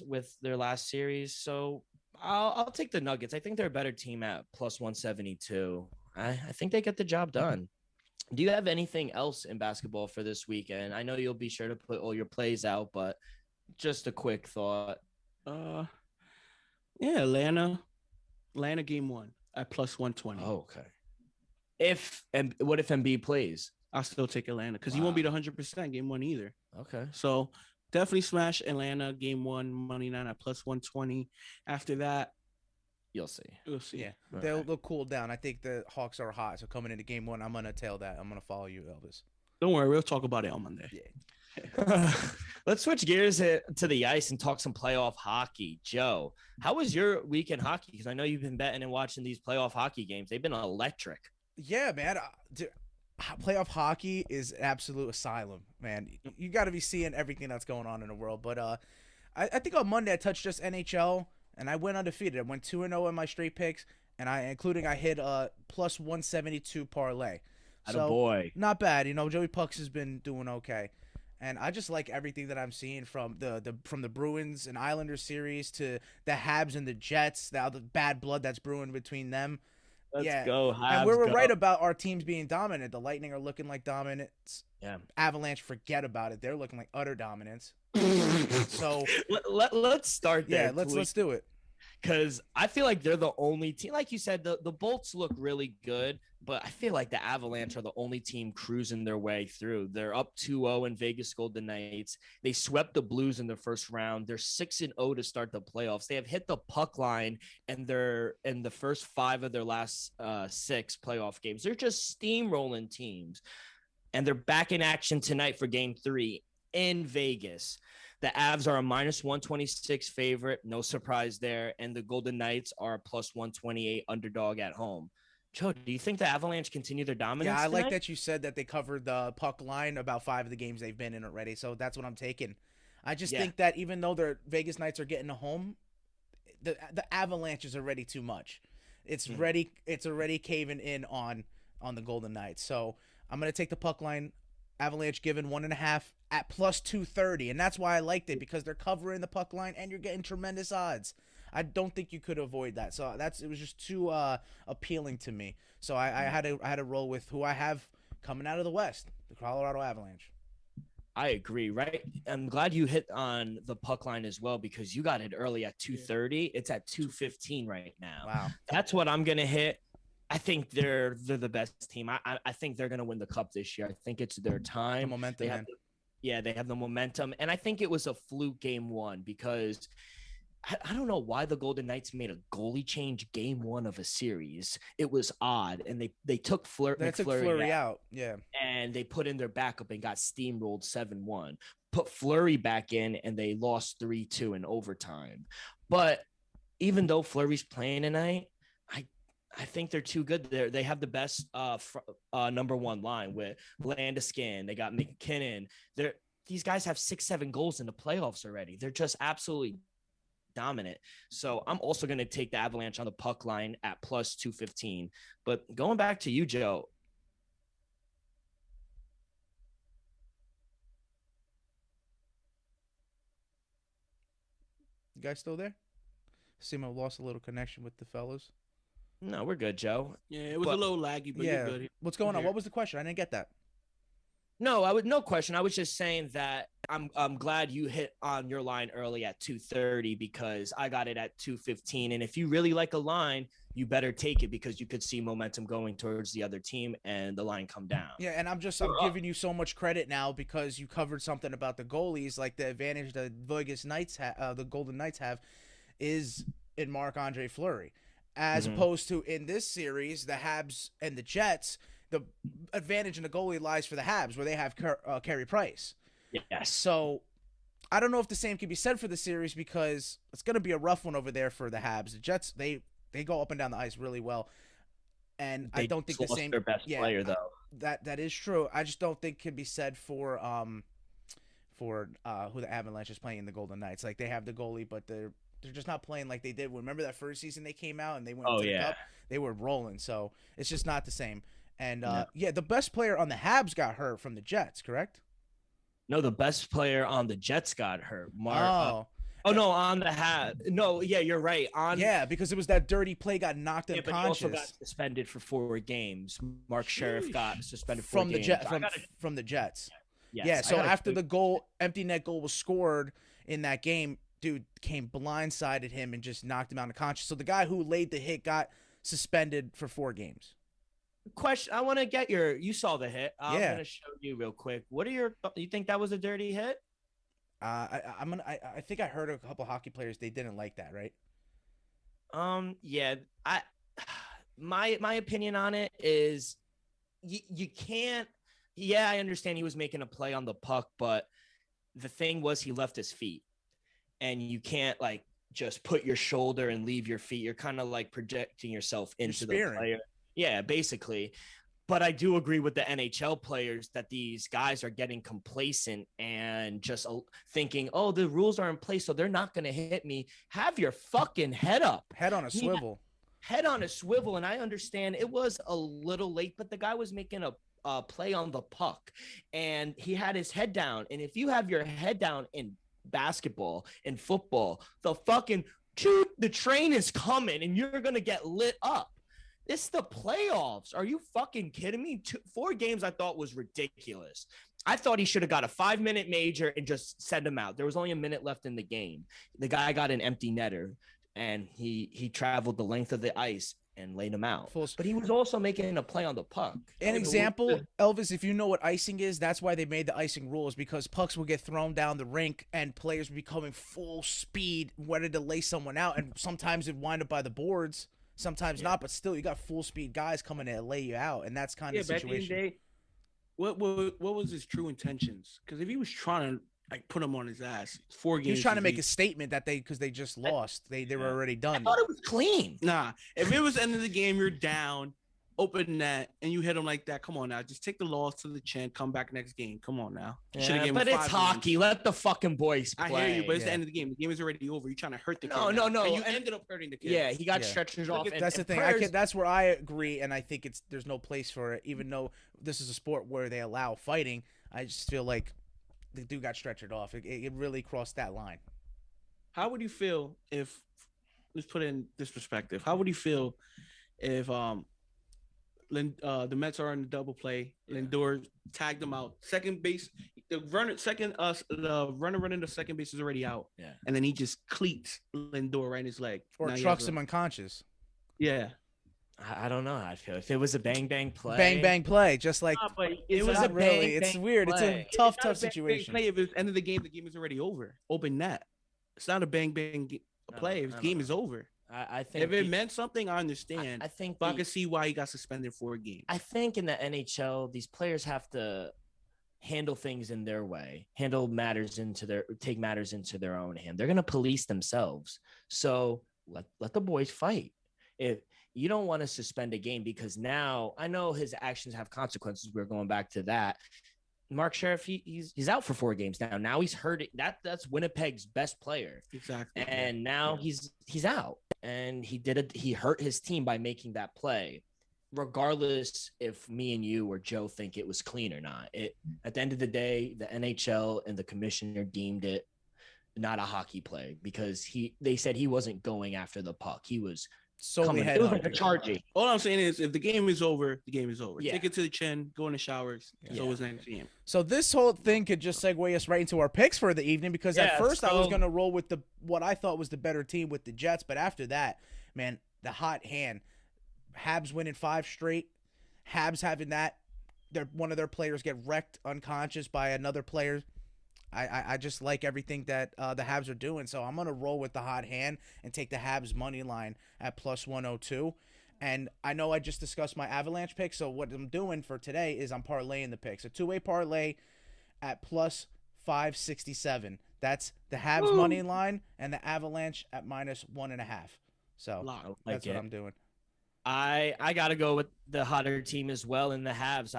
with their last series. So I'll take the Nuggets. I think they're a better team at plus 172. I think they get the job done. Do you have anything else in basketball for this weekend? I know you'll be sure to put all your plays out, but just a quick thought. Yeah, Atlanta game 1 at plus 120. Oh, okay. What if Embiid plays? I'll still take Atlanta because he won't beat 100% game 1 either. Okay. So definitely smash Atlanta game 1 money line at plus 120. After that, You'll see. we'll see. Yeah, All they'll right. they'll cool down. I think the Hawks are hot, so coming into game 1, I'm gonna tail that. I'm gonna follow you, Elvis. Don't worry, we'll talk about it on Monday. Yeah. Let's switch gears to the ice and talk some playoff hockey. Joe, how was your weekend hockey? Because I know you've been betting and watching these playoff hocky games. They've been electric. Yeah, man. Playoff hockey is absolute asylum, man. You got to be seeing everything that's going on in the world. But I think on Monday I touched just NHL, and I went undefeated. I went 2-0 in my straight picks, and I hit a plus 172 parlay. So Boy. not bad. You know, Joey Pucks has been doing okay. And I just like everything that I'm seeing from the Bruins and Islanders series to the Habs and the Jets. Now the bad blood that's brewing between them. Let's go. And we Habs, were go. right about our teams being dominant. The Lightning are looking like dominance. Yeah. Avalanche, forget about it. They're looking like utter dominance. So Let's start there. yeah, let's do it. Because I feel like they're the only team. Like you said, the Bolts look really good, but I feel like the Avalanche are the only team cruising their way through. They're up 2-0 in Vegas Golden Knights. They swept the Blues in the first round. They're 6-0 to start the playoffs. They have hit the puck line, and they're in the first 5 of their last 6 playoff games. They're just steamrolling teams, and they're back in action tonight for Game 3 in Vegas. The Avs are a minus 126 favorite. No surprise there. And the Golden Knights are a plus 128 underdog at home. Joe, do you think the Avalanche continue their dominance? Yeah, I like tonight? that you said that they covered the puck line about 5 of the games they've been in already. So that's what I'm taking. I just think that even though their Vegas Knights are getting a home, the Avalanche is already too much. It's ready. It's already caving in on the Golden Knights. So I'm gonna take the puck line. Avalanche given 1.5 at plus 230, and that's why I liked it, because they're covering the puck line and you're getting tremendous odds. I don't think you could avoid that. So it was just too appealing to me. So I had to roll with who I have coming out of the West, the Colorado Avalanche. I agree, right? I'm glad you hit on the puck line as well, because you got it early at 230. It's at 215 right now. Wow. That's what I'm gonna hit. I think they're the best team. I think they're gonna win the cup this year. I think it's their time. The momentum, man. They have the momentum, and I think it was a fluke game one, because I don't know why the Golden Knights made a goalie change game one of a series. It was odd, and they took Fleury out, yeah, and they put in their backup and got steamrolled 7-1. Put Fleury back in, and they lost 3-2 in overtime. But even though Fleury's playing tonight, I think they're too good. They have the best number one line with Landeskog. They got McKinnon. These guys have 6-7 goals in the playoffs already. They're just absolutely dominant. So I'm also going to take the Avalanche on the puck line at plus 215. But going back to you, Joe. You guys still there? Seem I've lost a little connection with the fellas. No, we're good, Joe. Yeah, it was a little laggy, but you're good. What's going on? What was the question? I didn't get that. No, no question. I was just saying that I'm glad you hit on your line early at 230, because I got it at 215. And if you really like a line, you better take it, because you could see momentum going towards the other team and the line come down. Yeah, and I'm giving you so much credit now because you covered something about the goalies. Like, the advantage the Vegas Knights the Golden Knights have is in Marc-Andre Fleury. As opposed to in this series, the Habs and the Jets, the advantage in the goalie lies for the Habs, where they have Carey Price. Yes. So I don't know if the same can be said for the series, because it's going to be a rough one over there for the Habs. The Jets, they go up and down the ice really well, and I don't think the same. Their best player, though. That is true. I just don't think can be said for who the Avalanche is playing in the Golden Knights. Like, they have the goalie, but they're just not playing like they did. Remember that first season they came out and they went to the Cup? They were rolling, so it's just not the same. And the best player on the Habs got hurt from the Jets, correct? No, the best player on the Jets got hurt. On the Habs. No, yeah, you're right. Because it was that dirty play, got knocked unconscious. But he also got suspended for 4 games. Mark Sheriff got suspended from the Jets. Yes, yeah. So after the empty net goal was scored in that game, dude came blindsided him and just knocked him out unconscious. So the guy who laid the hit got suspended for 4 games. Question. I want to get you saw the hit. I'm going to show you real quick. What are you think that was a dirty hit? I think I heard a couple hockey players, they didn't like that, right? Yeah. My opinion on it is you can't. Yeah, I understand he was making a play on the puck, but the thing was he left his feet. And you can't just put your shoulder and leave your feet. You're kind of projecting yourself into the player. Yeah, basically. But I do agree with the NHL players that these guys are getting complacent and just thinking, oh, the rules are in place, so they're not going to hit me. Have your fucking head up. Head on a swivel. Head on a swivel. And I understand it was a little late, but the guy was making a play on the puck. And he had his head down. And if you have your head down in basketball and football, the train is coming and you're gonna get lit up. It's the playoffs. Are you fucking kidding me? 4 games I thought was ridiculous. I thought he should have got a 5-minute major and just send him out. There was only a minute left in the game. The guy got an empty netter and he traveled the length of the ice and laid him out. But he was also making a play on the puck. An example, Elvis, if you know what icing is, that's why they made the icing rules, because pucks will get thrown down the rink and players will be coming full speed, ready to lay someone out. And sometimes it wind up by the boards, sometimes not, but still you got full speed guys coming to lay you out. And that's kind of the situation. Back in the day, what was his true intentions? Because if he was trying to put him on his ass, 4 games. He was trying to make a statement that because they just lost. They were already done. I thought it was clean. Nah, if it was the end of the game, you're down. open net and you hit him like that. Come on now, just take the loss to the chin. Come back next game. Come on now. Yeah, but it's hockey. Let the fucking boys play. I hear you, but it's the end of the game. The game is already over. You're trying to hurt the kid. No. And you ended up hurting the kid. Yeah, he got stretchers off. That's the thing. That's where I agree, and I think there's no place for it. Even though this is a sport where they allow fighting, I just feel like the dude got stretchered off. It really crossed that line. How would you feel if, let's put it in this perspective, how would you feel if the Mets are in the double play, Lindor tagged them out, second base, the runner running the second base is already out, and then he just cleats Lindor right in his leg, or trucks him unconscious. Yeah, I don't know how I'd feel if it was a bang play. Bang play, just like it was a really. It's weird. Play. It's a tough situation. Play. If it's end of the game is already over. Open net. It's not a bang play. If the game is over. I think if it meant something, I understand. I think, but I can see why he got suspended for a game. I think in the NHL, these players have to handle things in their way, take matters into their own hand. They're gonna police themselves. So let the boys fight. If you don't want to suspend a game, because now I know his actions have consequences. We're going back to that. Mark Sheriff, he's out for 4 games now. Now he's hurt. That's Winnipeg's best player. Exactly. And now he's out. And he hurt his team by making that play. Regardless if me and you or Joe think it was clean or not. At the end of the day, the NHL and the commissioner deemed it not a hockey play because they said he wasn't going after the puck. He was solely head on. Charging. All I'm saying is, if the game is over, the game is over. Yeah. Take it to the chin, go in the showers. So it's next game. So this whole thing could just segue us right into our picks for the evening, because at first I was going to roll with what I thought was the better team with the Jets, but after that, man, the hot hand, Habs winning 5 straight, Habs having one of their players get wrecked unconscious by another player. I just like everything that the Habs are doing. So I'm going to roll with the hot hand and take the Habs money line at plus 102. And I know I just discussed my Avalanche pick. So what I'm doing for today is I'm parlaying the picks. A 2-way parlay at plus 567. That's the Habs money line and the Avalanche at minus 1.5. So that's what I'm doing. I got to go with the hotter team as well in the Habs.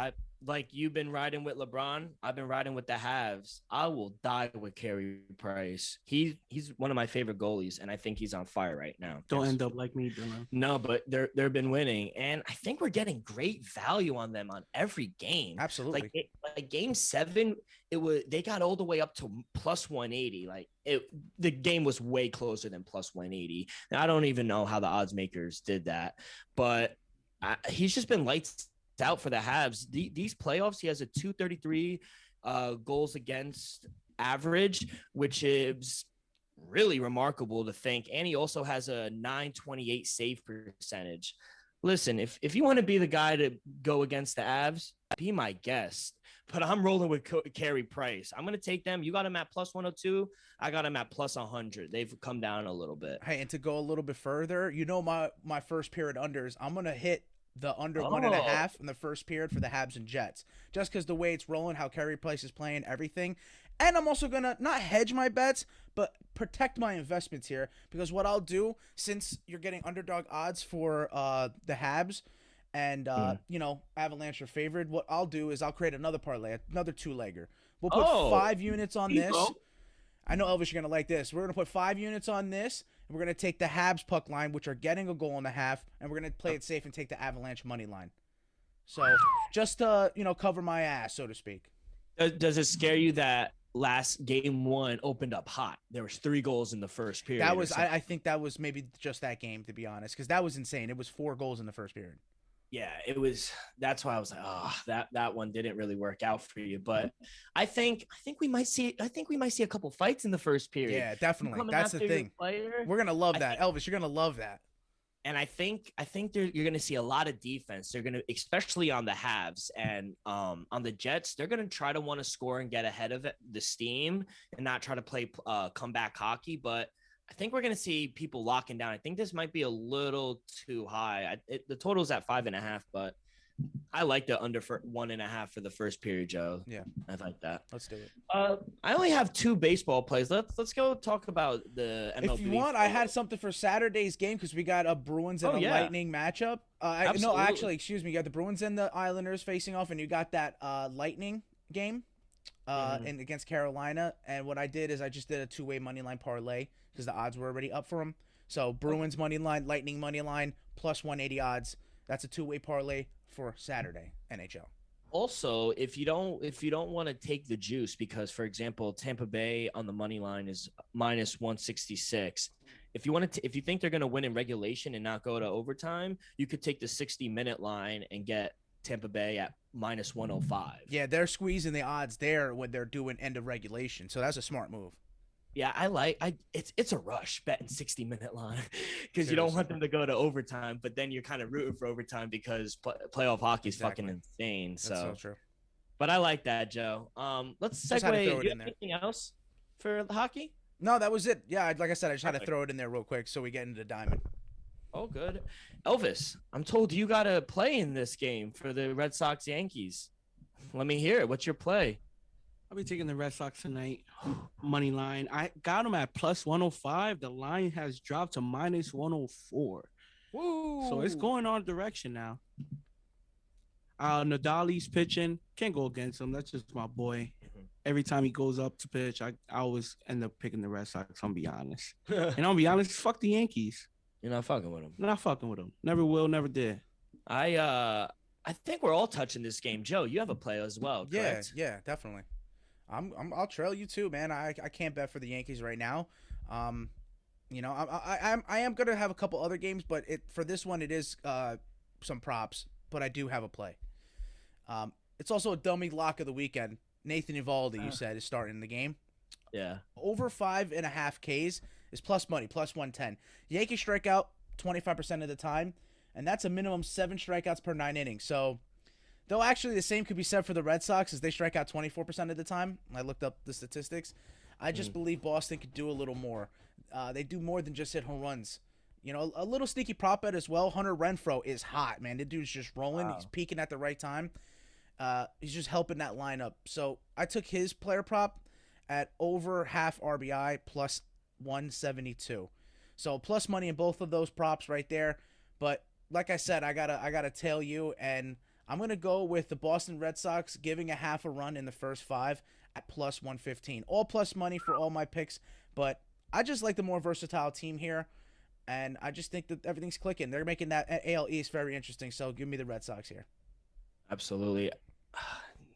Like you've been riding with LeBron, I've been riding with the Habs. I will die with Carey Price. He's one of my favorite goalies, and I think he's on fire right now. Don't end up like me, Dylan. No, but they've been winning, and I think we're getting great value on them on every game. Absolutely. Like game 7, they got all the way up to plus 180. The game was way closer than plus 180. And I don't even know how the odds makers did that, but he's just been lights out for the Habs. These playoffs, he has a 233 goals against average, which is really remarkable to think. And he also has a 928 save percentage. Listen, if you want to be the guy to go against the Avs, be my guest. But I'm rolling with Carey Price. I'm going to take them. You got him at plus 102. I got him at plus 100. They've come down a little bit. Hey, and to go a little bit further, my first period unders, I'm going to hit the under 1.5 in the first period for the Habs and Jets, just because the way it's rolling, how Carey Price is playing, everything. And I'm also going to not hedge my bets, but protect my investments here, because what I'll do, since you're getting underdog odds for the Habs and, Avalanche are favored, what I'll do is I'll create another parlay, another 2-legger. We'll put 5 units on this. I know, Elvis, you're going to like this. We're going to put 5 units on this. We're going to take the Habs puck line, which are getting a goal and a half, and we're going to play it safe and take the Avalanche money line. So just to, cover my ass, so to speak. Does it scare you that last game 1 opened up hot? There was 3 goals in the first period. I think that was maybe just that game, to be honest, because that was insane. It was 4 goals in the first period. Yeah, it was. That's why I was like, that one didn't really work out for you. But I think we might see a couple fights in the first period. Yeah, definitely. That's the thing. We're gonna love that, Elvis. You're gonna love that. And I think you're gonna see a lot of defense. They're gonna, especially on the Habs and on the Jets, they're gonna try to want to score and get ahead of the steam and not try to play comeback hockey. But I think we're going to see people locking down. I think this might be a little too high. The total's at 5.5, but I like the under for 1.5 for the first period, Joe. Yeah. I like that. Let's do it. I only have 2 baseball plays. Let's go talk about the MLB. If you want, I had something for Saturday's game because we got a Bruins and a Lightning matchup. No, actually, excuse me. You got the Bruins and the Islanders facing off, and you got that Lightning game in against Carolina. And what I did is I just did a 2-way money line parlay because the odds were already up for them. So Bruins money line, Lightning money line, plus 180 odds. That's a 2-way parlay for Saturday NHL. Also, if you don't want to take the juice, because for example, Tampa Bay on the money line is minus 166. If you think they're going to win in regulation and not go to overtime, you could take the 60-minute line and get Tampa Bay at minus 105. Yeah, they're squeezing the odds there when they're doing end of regulation. So that's a smart move. Yeah, it's a rush betting 60-minute line because you don't want them to go to overtime, but then you're kind of rooting for overtime because playoff hockey is fucking insane. That's so true. But I like that, Joe. Let's segue. Do you have anything else for the hockey? No, that was it. Yeah, like I said, I just had to throw it in there real quick so we get into the diamond. Oh, good. Elvis, I'm told you got to play in this game for the Red Sox Yankees. Let me hear it. What's your play? I'll be taking the Red Sox tonight. Money line. I got them at plus 105. The line has dropped to minus 104. Woo! So it's going on direction now. Nadali's pitching. Can't go against him. That's just my boy. Every time he goes up to pitch, I always end up picking the Red Sox. I'll be honest. And I'll be honest, fuck the Yankees. You're not fucking with them. Not fucking with them. Never will, never did. I think we're all touching this game. Joe, you have a play as well, correct? Yeah, definitely. I'll trail you too, man. I can't bet for the Yankees right now. You know, I am gonna have a couple other games, but for this one it is some props, but I do have a play. It's also a dummy lock of the weekend. Nathan Eovaldi, you said, is starting the game. Yeah. Over 5.5 Ks is plus money, plus 110. Yankees strike out 25% of the time, and that's a minimum 7 strikeouts per 9 innings. So, though actually the same could be said for the Red Sox as they strike out 24% of the time. I looked up the statistics. I just believe Boston could do a little more. They do more than just hit home runs. You know, a little sneaky prop bet as well. Hunter Renfroe is hot, man. The dude's just rolling. Wow. He's peaking at the right time. He's just helping that lineup. So I took his player prop at over half RBI plus 172. So plus money in both of those props right there. But like I said, I gotta tell you, and I'm gonna go with the Boston Red Sox giving a half a run in the first 5 at plus 115. All plus money for all my picks, but I just like the more versatile team here, and I just think that everything's clicking. They're making that AL East very interesting. So give me the Red Sox here. Absolutely.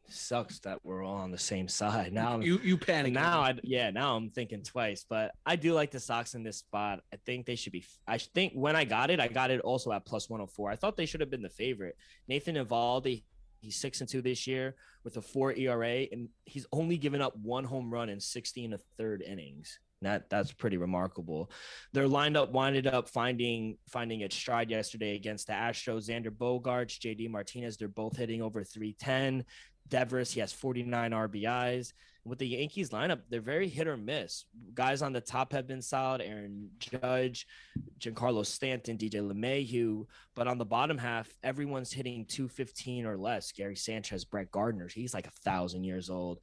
Sucks that we're all on the same side. Now you panic. Now now I'm thinking twice, but I do like the Sox in this spot. I think they should be. I think when I got it also at plus 104. I thought they should have been the favorite. Nathan Eovaldi, he's 6-2 this year with a 4 ERA, and he's only given up 1 home run in 16 1/3 innings. That's pretty remarkable. Their lineup winded up finding its stride yesterday against the Astros. Xander Bogaerts, JD Martinez, they're both hitting over 310. Devers, he has 49 RBIs. With the Yankees lineup, they're very hit or miss. Guys on the top have been solid: Aaron Judge, Giancarlo Stanton, DJ LeMahieu. But on the bottom half, everyone's hitting 215 or less. Gary Sanchez, Brett Gardner, he's like 1,000 years old.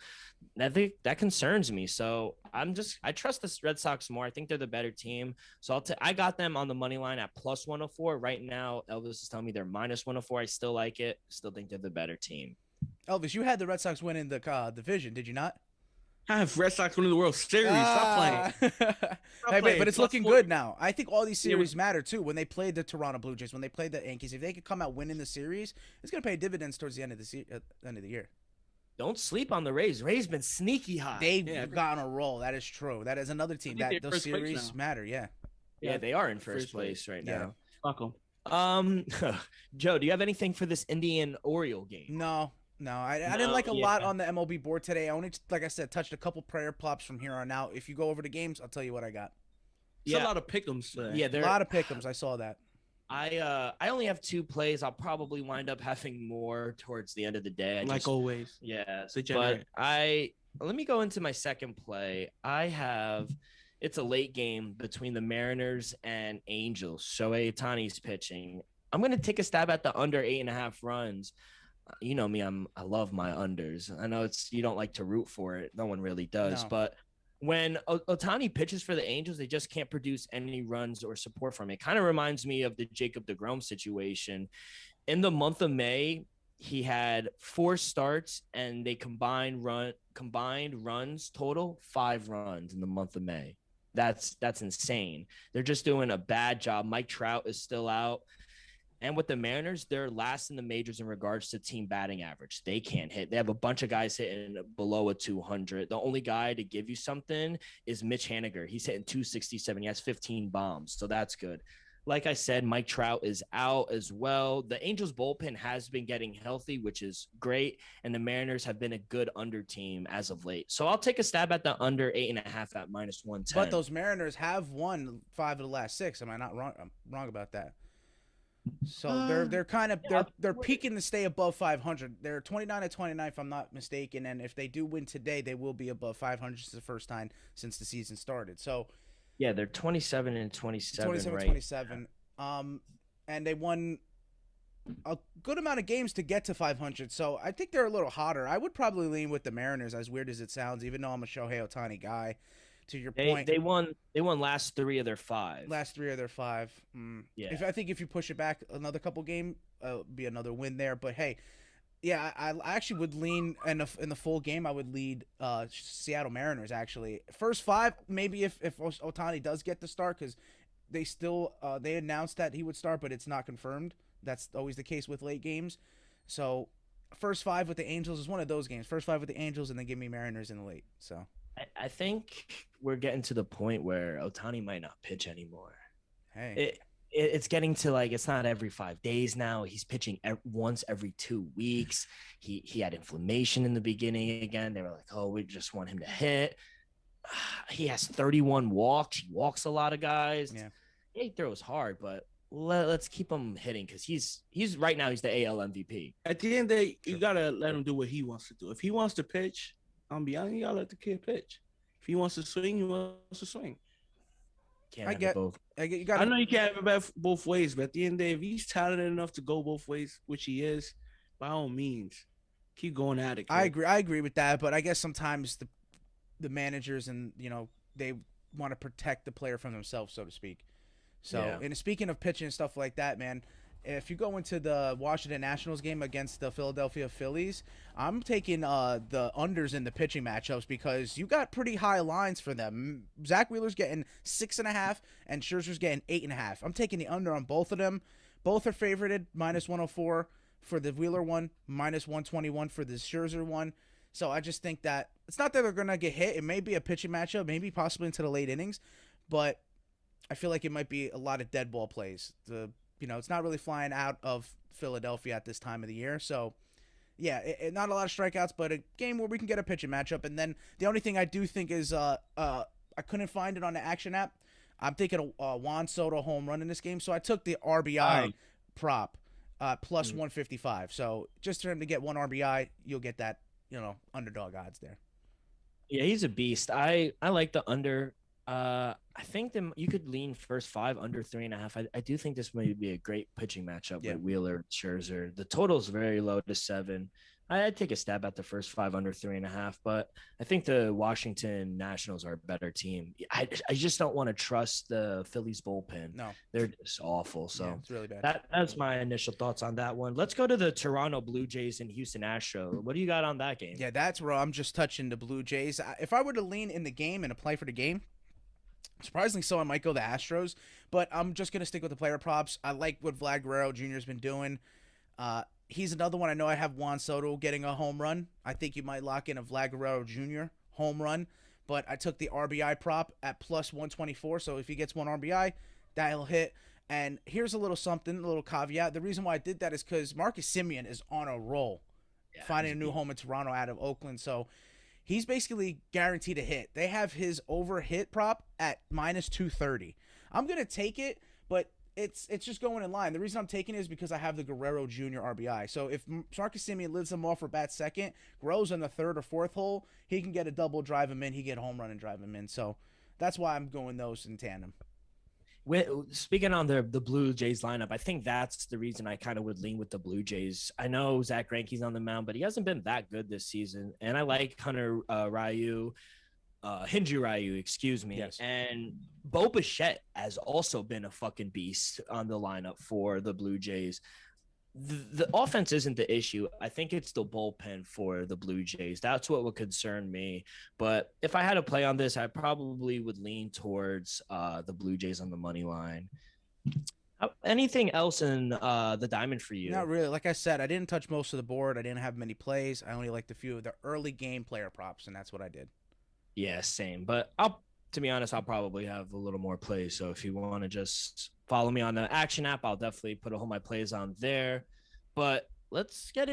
That concerns me. So I trust the Red Sox more. I think they're the better team. So I got them on the money line at plus 104 right now. Elvis is telling me they're minus 104. I still like it. Still think they're the better team. Elvis, you had the Red Sox winning the division, did you not? I have Red Sox winning the World Series. Stop playing. But it's looking good now. I think all these series matter, too. When they played the Toronto Blue Jays, when they played the Yankees, if they could come out winning the series, it's going to pay dividends towards the end of the year. Don't sleep on the Rays. Rays been sneaky hot. They've got on a roll. That is true. That is another team that those series matter. Yeah. Yeah, they are in first place right now. Fuck them. Joe, do you have anything for this Indian Oriole game? No, I didn't like a lot on the MLB board today. I only, like I said, touched a couple prayer plops from here on out. If you go over the games, I'll tell you what I got. It's a lot of pick'ems today. Yeah, a lot of pick'ems. I saw that. I only have 2 plays. I'll probably wind up having more towards the end of the day. Always. Yeah. But let me go into my second play. It's a late game between the Mariners and Angels. Shohei Ohtani's pitching. I'm gonna take a stab at the under 8.5 runs. You know me, I love my unders. I know you don't like to root for it. No one really does, No. but when Otani pitches for the Angels, they just can't produce any runs or support from it. Kind of reminds me of the Jacob deGrom situation. In the month of May, he had 4 starts and they combined runs total 5 runs in the month of May. That's insane. They're just doing a bad job. Mike Trout is still out. And with the Mariners, they're last in the majors in regards to team batting average. They can't hit. They have a bunch of guys hitting below a 200. The only guy to give you something is Mitch Haniger. He's hitting 267. He has 15 bombs, so that's good. Like I said, Mike Trout is out as well. The Angels bullpen has been getting healthy, which is great. And the Mariners have been a good under team as of late. So I'll take a stab at the under 8.5 at -110. But those Mariners have won 5 of the last 6. Am I not wrong? I'm wrong about that. So they're kind of they're peaking to stay above 500. They're 29-29 if I'm not mistaken, and if they do win today, they will be above 500. This is the first time since the season started. So yeah, they're 27-27 right. 27. And they won a good amount of games to get to 500. So I think they're a little hotter. I would probably lean with the Mariners, as weird as it sounds, even though I'm a Shohei Ohtani guy. To your point, they won last 3 of their 5. Last 3 of their 5. Yeah. I think if you push it back another couple game, be another win there. But hey, yeah, I actually would lean in the full game. I would lead Seattle Mariners actually. First 5, maybe if Ohtani does get the start, because they still they announced that he would start, but it's not confirmed. That's always the case with late games. So first 5 with the Angels is one of those games. First 5 with the Angels, and then give me Mariners in the late. So. I think we're getting to the point where Ohtani might not pitch anymore. Hey, it's getting to like it's not every 5 days now. He's pitching once every 2 weeks. He had inflammation in the beginning again. They were like, oh, we just want him to hit. He has 31 walks. He walks a lot of guys. Yeah, he throws hard, but let's keep him hitting because he's right now he's the AL MVP. At the end of the day, you gotta let him do what he wants to do. If he wants to pitch, I'm beyond. You gotta let the kid pitch. If he wants to swing, he wants to swing. I get. You got. I know you can't have it both ways, but at the end of the day, if he's talented enough to go both ways, which he is, by all means, keep going at it. Kid. I agree with that, but I guess sometimes the managers and they want to protect the player from themselves, so to speak. So, yeah. And speaking of pitching and stuff like that, man, if you go into the Washington Nationals game against the Philadelphia Phillies, I'm taking the unders in the pitching matchups because you got pretty high lines for them. Zach Wheeler's getting 6.5 and Scherzer's getting 8.5. I'm taking the under on both of them. Both are favorited, -104 for the Wheeler one, -121 for the Scherzer one. So I just think that it's not that they're going to get hit. It may be a pitching matchup, maybe possibly into the late innings, but I feel like it might be a lot of dead ball plays. It's not really flying out of Philadelphia at this time of the year. So, yeah, not a lot of strikeouts, but a game where we can get a pitching matchup. And then the only thing I do think is I couldn't find it on the Action app. I'm thinking a Juan Soto home run in this game. So I took the RBI prop plus 155. So just for him to get 1 RBI, you'll get that, underdog odds there. Yeah, he's a beast. I like the under. I think you could lean first 5 under 3.5. I do think this may be a great pitching matchup with Wheeler, Scherzer. The total is very low to 7. I'd take a stab at the first 5 under 3.5, but I think the Washington Nationals are a better team. I just don't want to trust the Phillies bullpen. No, they're just awful. So it's really bad. That's my initial thoughts on that one. Let's go to the Toronto Blue Jays and Houston Astros. What do you got on that game? Yeah, that's where I'm just touching the Blue Jays. If I were to lean in the game and apply for the game, surprisingly so, I might go the Astros, but I'm just going to stick with the player props. I like what Vlad Guerrero Jr. has been doing. He's another one. I know I have Juan Soto getting a home run. I think you might lock in a Vlad Guerrero Jr. home run, but I took the RBI prop at plus 124, so if he gets 1 RBI, that'll hit. And here's a little caveat. The reason why I did that is because Marcus Semien is on a roll, finding a new home in Toronto out of Oakland, so he's basically guaranteed a hit. They have his over hit prop at -230. I'm going to take it, but it's just going in line. The reason I'm taking it is because I have the Guerrero Jr. RBI. So if Marcus Semien lives him off for bat second, Guerrero's in the 3rd or 4th hole, he can get a double, drive him in. He get a home run and drive him in. So that's why I'm going those in tandem. Speaking on the Blue Jays lineup, I think that's the reason I kind of would lean with the Blue Jays. I know Zach Greinke's on the mound, but he hasn't been that good this season. And I like Hunter Hinju Ryu, excuse me. Yes. And Bo Bichette has also been a fucking beast on the lineup for the Blue Jays. The offense isn't the issue. I think it's the bullpen for the Blue Jays. That's what would concern me. But if I had to play on this, I probably would lean towards the Blue Jays on the money line. Anything else in the diamond for you? Not really. Like I said, I didn't touch most of the board. I didn't have many plays. I only liked a few of the early game player props, and that's what I did. Yeah, same. But to be honest, I'll probably have a little more plays. So if you want to just follow me on the Action app, I'll definitely put all my plays on there. But let's get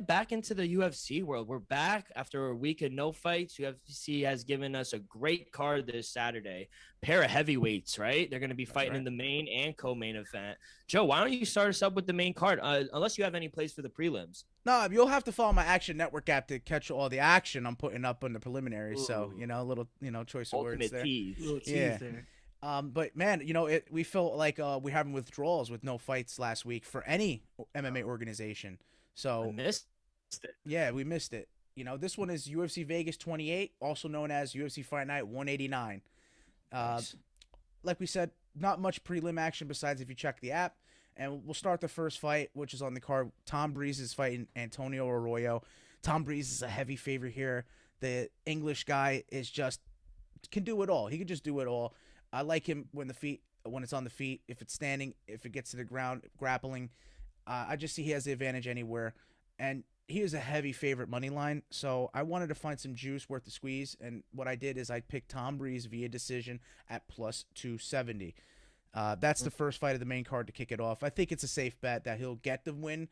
back into the UFC world. We're back after a week of no fights. UFC has given us a great card this Saturday. Pair of heavyweights, right? They're going to be fighting in the main and co-main event. Joe, why don't you start us up with the main card? Unless you have any plays for the prelims. No, you'll have to follow my Action Network app to catch all the action I'm putting up on the preliminaries. Ooh. So, a little, choice of words there. Little tease Yeah. there. But man, we felt like we're having withdrawals with no fights last week for any MMA organization. So I missed it. yeah, we missed it. This one is UFC Vegas 28, also known as UFC Fight Night 189. Nice. Like we said, not much prelim action besides if you check the app. And we'll start the first fight, which is on the card. Tom Breeze is fighting Antonio Arroyo. Tom Breeze is a heavy favorite here. The English guy can do it all. He can just do it all. I like him when it's on the feet, if it's standing, if it gets to the ground, grappling. I just see he has the advantage anywhere. And he is a heavy favorite money line. So I wanted to find some juice worth the squeeze. And what I did is I picked Tom Breeze via decision at plus 270. That's the first fight of the main card to kick it off. I think it's a safe bet that he'll get the win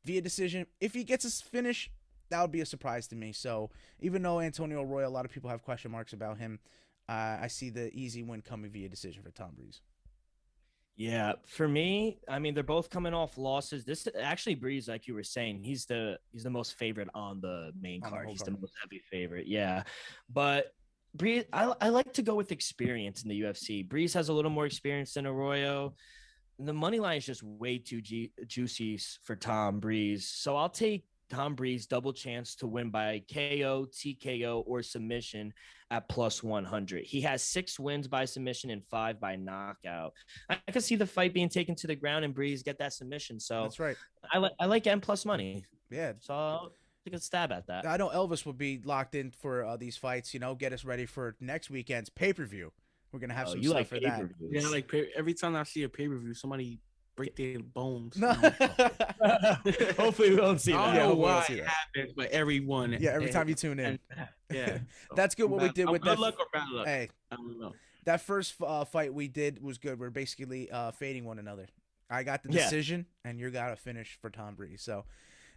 via decision. If he gets a finish, that would be a surprise to me. So even though Antonio Arroyo, a lot of people have question marks about him, I see the easy win coming via decision for Tom Breeze. Yeah, for me, I mean, they're both coming off losses. This actually, Breeze, like you were saying, he's the most favorite on the main card. He's the most heavy favorite. Yeah, but Breeze, I like to go with experience in the UFC. Breeze has a little more experience than Arroyo. The money line is just way too juicy for Tom Breeze. So I'll take Tom Breeze double chance to win by KO, TKO, or submission at plus 100. He has 6 wins by submission and 5 by knockout. I can see the fight being taken to the ground and Breeze get that submission. So That's right. I like M plus money. Yeah. So I'll take a stab at that. I know Elvis will be locked in for these fights, get us ready for next weekend's pay-per-view. We're going to have some stuff for that. Yeah, like every time I see a pay-per-view, somebody break their bones. No. Hopefully we won't see that. I don't Yeah, know hopefully we'll why see it that. happens, but everyone. Yeah, every time you tune in. Yeah. That's good what we did with good that. luck or bad luck. Hey, I don't know. that first fight we did was good. We're basically fading one another. I got the Yeah. decision, and you got a finish for Tom Breeze. So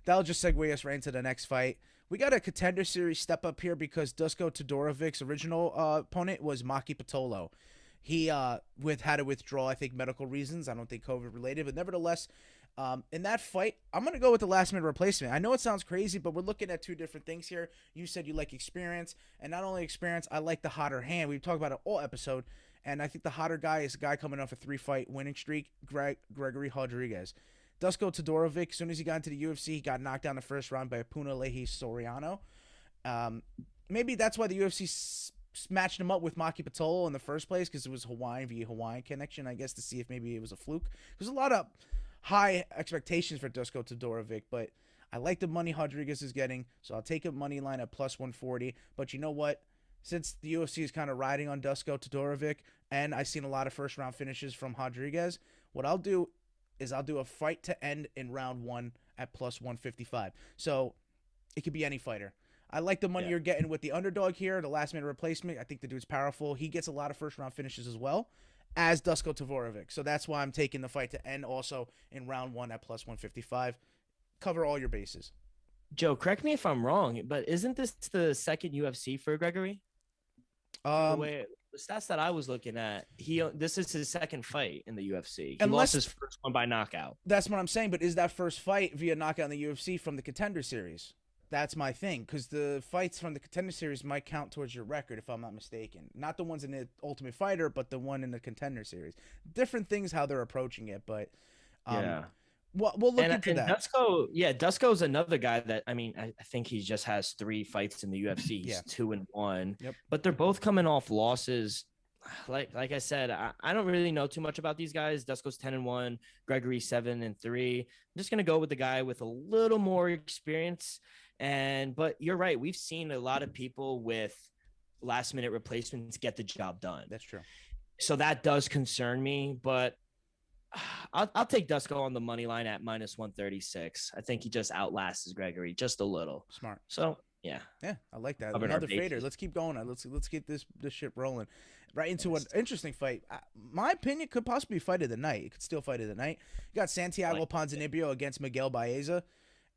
that'll just segue us right into the next fight. We got a contender series step up here because Dusko Todorovic's original opponent was Maki Pitolo. He had to withdraw, I think, medical reasons. I don't think COVID related, but nevertheless, in that fight, I'm going to go with the last minute replacement. I know it sounds crazy, but we're looking at two different things here. You said you like experience, and not only experience, I like the hotter hand. We've talked about it all episode, and I think the hotter guy is a guy coming off a 3-fight winning streak, Gregory Rodriguez. Dusko Todorovic, as soon as he got into the UFC, he got knocked down the first round by Punahele Soriano. Maybe that's why the UFC matched him up with Maki Pitolo in the first place, because it was Hawaiian via Hawaiian connection, I guess, to see if maybe it was a fluke. There's a lot of high expectations for Dusko Todorovic, but I like the money Rodriguez is getting, so I'll take a money line at plus 140. But you know what? Since the UFC is kind of riding on Dusko Todorovic, and I've seen a lot of first-round finishes from Rodriguez, what I'll do is I'll do a fight to end in round 1 at plus 155. So it could be any fighter. I like the money you're getting with the underdog here, the last minute replacement. I think the dude's powerful. He gets a lot of first-round finishes as well, as Dusko Todorovic. So that's why I'm taking the fight to end also in round 1 at plus 155. Cover all your bases. Joe, correct me if I'm wrong, but isn't this the second UFC for Gregory? The stats that I was looking at, this is his second fight in the UFC. He lost his first one by knockout. That's what I'm saying, but is that first fight via knockout in the UFC from the Contender Series? That's my thing, because the fights from the Contender Series might count towards your record, if I'm not mistaken. Not the ones in the Ultimate Fighter, but the one in the Contender Series. Different things how they're approaching it, but Yeah. we'll look And into that. Dusko's another guy that I think he just has 3 fights in the UFC. He's Yeah. 2-1. Yep. But they're both coming off losses. Like I said, I don't really know too much about these guys. Dusko's 10-1, Gregory 7-3. I'm just gonna go with the guy with a little more experience. But you're right. We've seen a lot of people with last minute replacements get the job done. That's true. So that does concern me, but I'll take Dusko on the money line at -136. I think he just outlasts Gregory just a little. Smart. So yeah, I like that. Covering our Another fader. bases. Let's keep going. Let's get this ship rolling. Right into an interesting fight. My opinion could possibly be fight of the night. It could still fight of the night. You got Santiago Ponzinibbio against Miguel Baeza.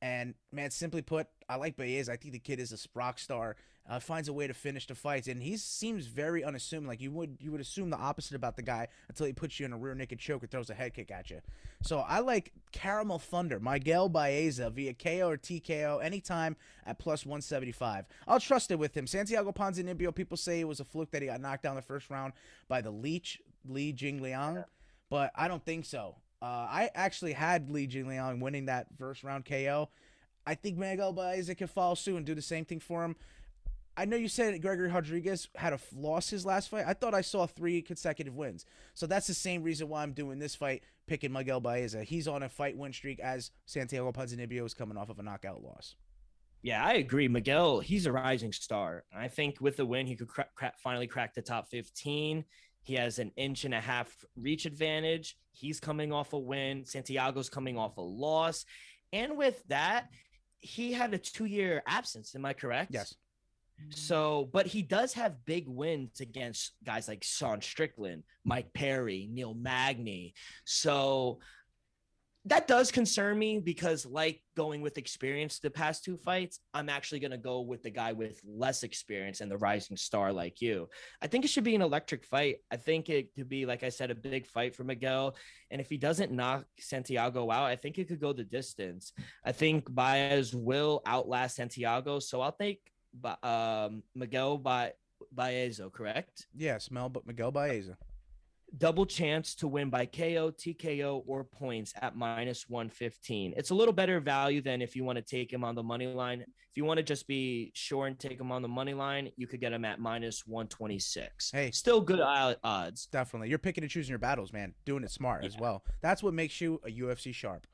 And, man, simply put, I like Baeza. I think the kid is a rock star. Finds a way to finish the fights. And he seems very unassuming. Like, you would assume the opposite about the guy until he puts you in a rear naked choke or throws a head kick at you. So I like Caramel Thunder, Miguel Baeza, via KO or TKO anytime at +175. I'll trust it with him. Santiago Ponzinibbio, people say it was a fluke that he got knocked down the first round by the Leech, Li Jingliang. But I don't think so. I actually had Li Jingliang winning that first round KO. I think Miguel Baeza can follow suit and do the same thing for him. I know you said Gregory Rodriguez had lost his last fight. I thought I saw 3 consecutive wins. So that's the same reason why I'm doing this fight, picking Miguel Baeza. He's on a fight win streak as Santiago Ponzinibbio is coming off of a knockout loss. Yeah, I agree. Miguel, he's a rising star. I think with the win, he could finally crack the top 15. He has an 1.5-inch reach advantage. He's coming off a win. Santiago's coming off a loss. And with that, he had a 2-year absence. Am I correct? Yes. So, but he does have big wins against guys like Sean Strickland, Mike Perry, Neil Magny. So that does concern me because, like going with experience the past 2 fights, I'm actually going to go with the guy with less experience and the rising star like you. I think it should be an electric fight. I think it could be, like I said, a big fight for Miguel. And if he doesn't knock Santiago out, I think it could go the distance. I think Baez will outlast Santiago. So I'll take Miguel Baeza, correct? Yes, Miguel Baeza. Double chance to win by KO, TKO, or points at -115. It's a little better value than if you want to take him on the money line. If you want to just be sure and take him on the money line, you could get him at -126. Hey, still good odds. Definitely. You're picking and choosing your battles, man. Doing it smart as well. That's what makes you a UFC sharp.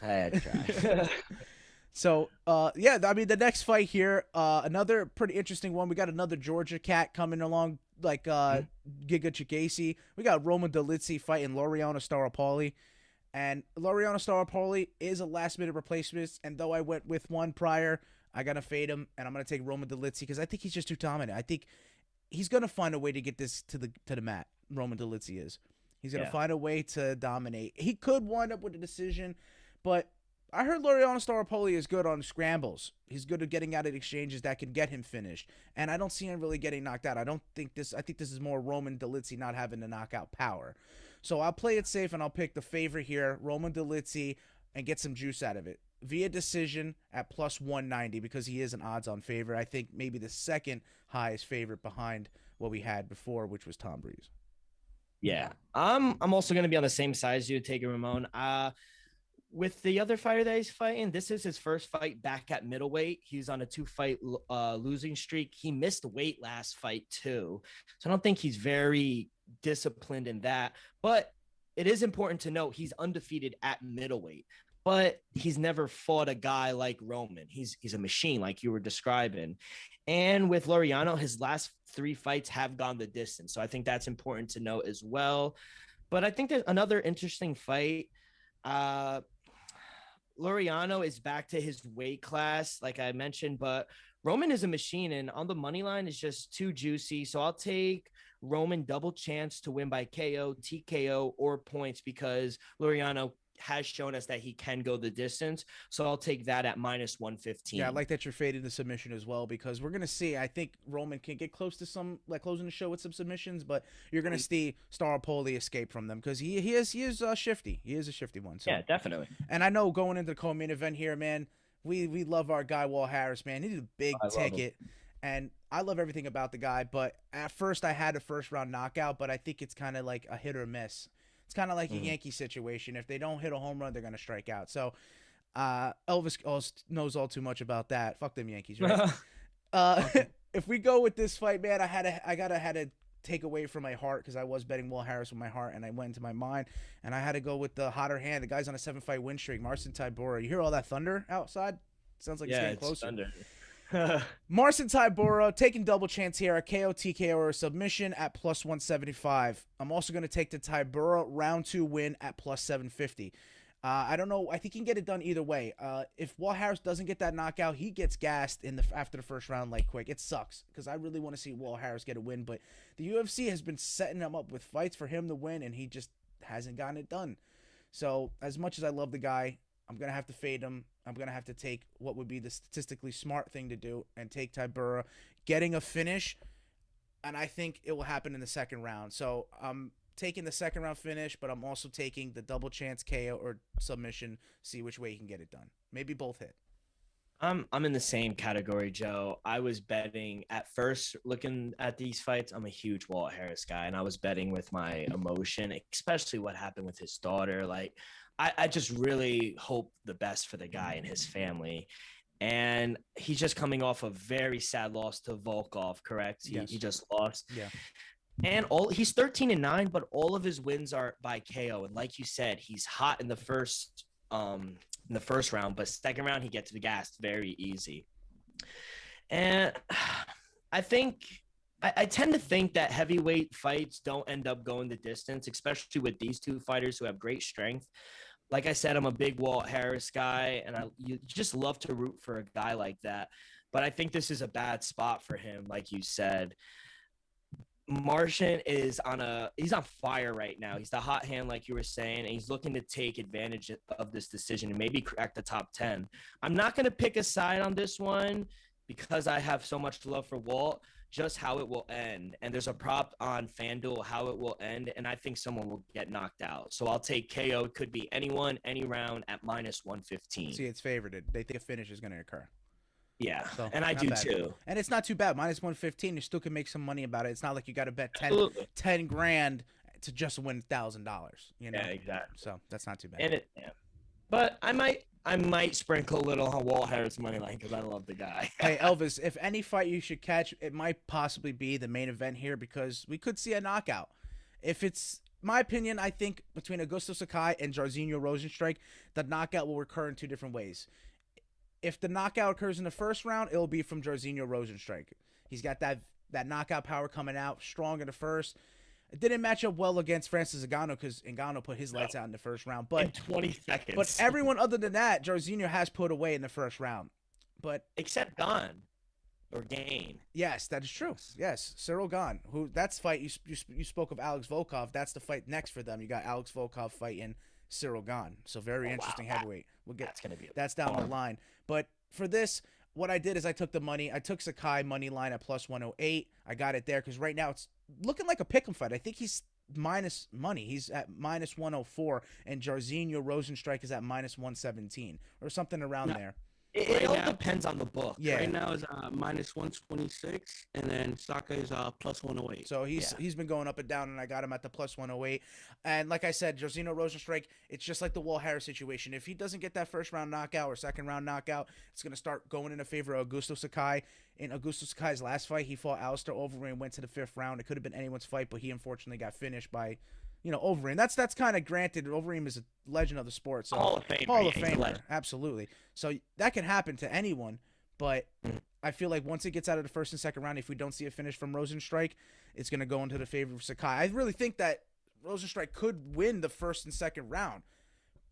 I try. So, yeah, I mean, the next fight here, another pretty interesting one. We got another Georgia cat coming along, like Giga Chikadze. We got Roman Dolidze fighting Laureano Staropoli. And Laureano Staropoli is a last-minute replacement, and though I went with one prior, I got to fade him, and I'm going to take Roman Dolidze because I think he's just too dominant. I think he's going to find a way to get this to the mat, Roman Dolidze is. He's going to find a way to dominate. He could wind up with a decision, but I heard Laureano Staropoli is good on scrambles. He's good at getting out of exchanges that can get him finished. And I don't see him really getting knocked out. I think this is more Roman Dolidze not having the knockout power. So I'll play it safe and I'll pick the favorite here, Roman Dolidze, and get some juice out of it. Via decision at +190 because he is an odds-on favorite. I think maybe the second highest favorite behind what we had before, which was Tom Breeze. Yeah. I'm also going to be on the same side as you, taking Ramon. With the other fighter that he's fighting, this is his first fight back at middleweight. He's on a 2-fight losing streak. He missed weight last fight too. So I don't think he's very disciplined in that. But it is important to note he's undefeated at middleweight. But he's never fought a guy like Roman. He's a machine like you were describing. And with Laureano, his last 3 fights have gone the distance. So I think that's important to note as well. But I think there's another interesting fight. Laureano is back to his weight class, like I mentioned, but Roman is a machine, and on the money line is just too juicy. So I'll take Roman double chance to win by KO, TKO, or points because Laureano has shown us that he can go the distance. So I'll take that at -115. Yeah, I like that you're fading the submission as well because we're going to see, I think Roman can get close to some, like closing the show with some submissions, but you're going to see Staropoli escape from them because he is shifty. He is a shifty one. So. Yeah, definitely. And I know going into the co-main event here, man, We love our guy Walt Harris, man. He's a big I love him. ticket, and I love everything about the guy. But at first, I had a first round knockout, but I think it's kind of like a hit or miss. It's kind of like a Mhm. Yankee situation. If they don't hit a home run, they're gonna strike out. So Elvis knows all too much about that. Fuck them Yankees, right? Okay. If we go with this fight, man, I had to take away from my heart because I was betting Will Harris with my heart, and I went into my mind, and I had to go with the hotter hand. The guy's on a 7-fight win streak, Marcin Tybura. You hear all that thunder outside? Sounds like it's Yeah, getting it's closer. thunder. Marcin Tybura taking double chance here at KO, TKO, or submission at plus 175. I'm also going to take the Tybura round 2 win at plus 750. I don't know. I think he can get it done either way. If Walt Harris doesn't get that knockout, he gets gassed after the first round like quick. It sucks because I really want to see Walt Harris get a win, but the UFC has been setting him up with fights for him to win, and he just hasn't gotten it done. So as much as I love the guy, I'm gonna have to fade him. I'm gonna have to take what would be the statistically smart thing to do and take Tybura getting a finish, and I think it will happen in the second round. So I'm taking the second round finish, but I'm also taking the double chance KO or submission. See which way he can get it done. Maybe both hit. I'm in the same category, Joe. I was betting at first looking at these fights. I'm a huge Walt Harris guy, and I was betting with my emotion, especially what happened with his daughter. Like, I just really hope the best for the guy and his family. And he's just coming off a very sad loss to Volkov, correct? Yes. He just lost. Yeah. And he's 13-9, but all of his wins are by KO. And like you said, he's hot in the first round, but second round he gets the gas very easy. And I think I tend to think that heavyweight fights don't end up going the distance, especially with these two fighters who have great strength. Like I said, I'm a big Walt Harris guy, and you just love to root for a guy like that. But I think this is a bad spot for him, like you said. Martian is he's on fire right now. He's the hot hand, like you were saying, and he's looking to take advantage of this decision and maybe crack the top 10. I'm not going to pick a side on this one because I have so much love for Walt, just how it will end. And there's a prop on FanDuel how it will end, and I think someone will get knocked out. So I'll take KO. It could be anyone, any round at minus 115. See, it's favorited. They think a finish is going to occur. Yeah, So, and I not do bad. too. And it's not too bad. Minus 115, you still can make some money about it. It's not like you got to bet 10, Absolutely. 10 grand to just win $1,000. You know? Yeah, exactly. So that's not too bad. And but I might sprinkle a little on Walt Harris money line because I love the guy. Hey, Elvis, if any fight you should catch, it might possibly be the main event here because we could see a knockout. If it's my opinion, I think between Augusto Sakai and Jairzinho Rozenstruik, the knockout will occur in two different ways. If the knockout occurs in the first round, it'll be from Jairzinho Rozenstruik. He's got that knockout power coming out strong in the first. It didn't match up well against Francis Ngannou because Ngannou put his lights out in the first round. In But 20 seconds. but everyone other than that, Jairzinho has put away in the first round. But except Gane or Gain. yes, that is true. Yes, Cyril Gane. That's fight you spoke of Alex Volkov. That's the fight next for them. You got Alex Volkov fighting Cyril Gane. So very interesting heavyweight. That's gonna be that's down the line. But for this, what I did is I took the money. I took Sakai money line at plus 108. I got it there because right now it's looking like a pick'em fight. I think he's minus money. He's at minus 104, and Jairzinho Rozenstruik is at minus 117 or something around there. It all now- depends on the book. Yeah. Right now is minus 126, and then Saka is plus 108. So he's been going up and down, and I got him at the plus 108. And like I said, Jairzinho Rozenstruik, it's just like the Walt Harris situation. If he doesn't get that first round knockout or second round knockout, it's going to start going in favor of Augusto Sakai. In Augusto Sakai's last fight, he fought Alistair Overeem and went to the fifth round. It could have been anyone's fight, but he unfortunately got finished by, Overeem. That's kind of granted. Overeem is a legend of the sport. So Hall of Famer. Hall of yeah, he's a Famer, legend. absolutely. So that can happen to anyone, but Mhm. I feel like once it gets out of the first and second round, if we don't see a finish from Rozenstruik, it's going to go into the favor of Sakai. I really think that Rozenstruik could win the first and second round,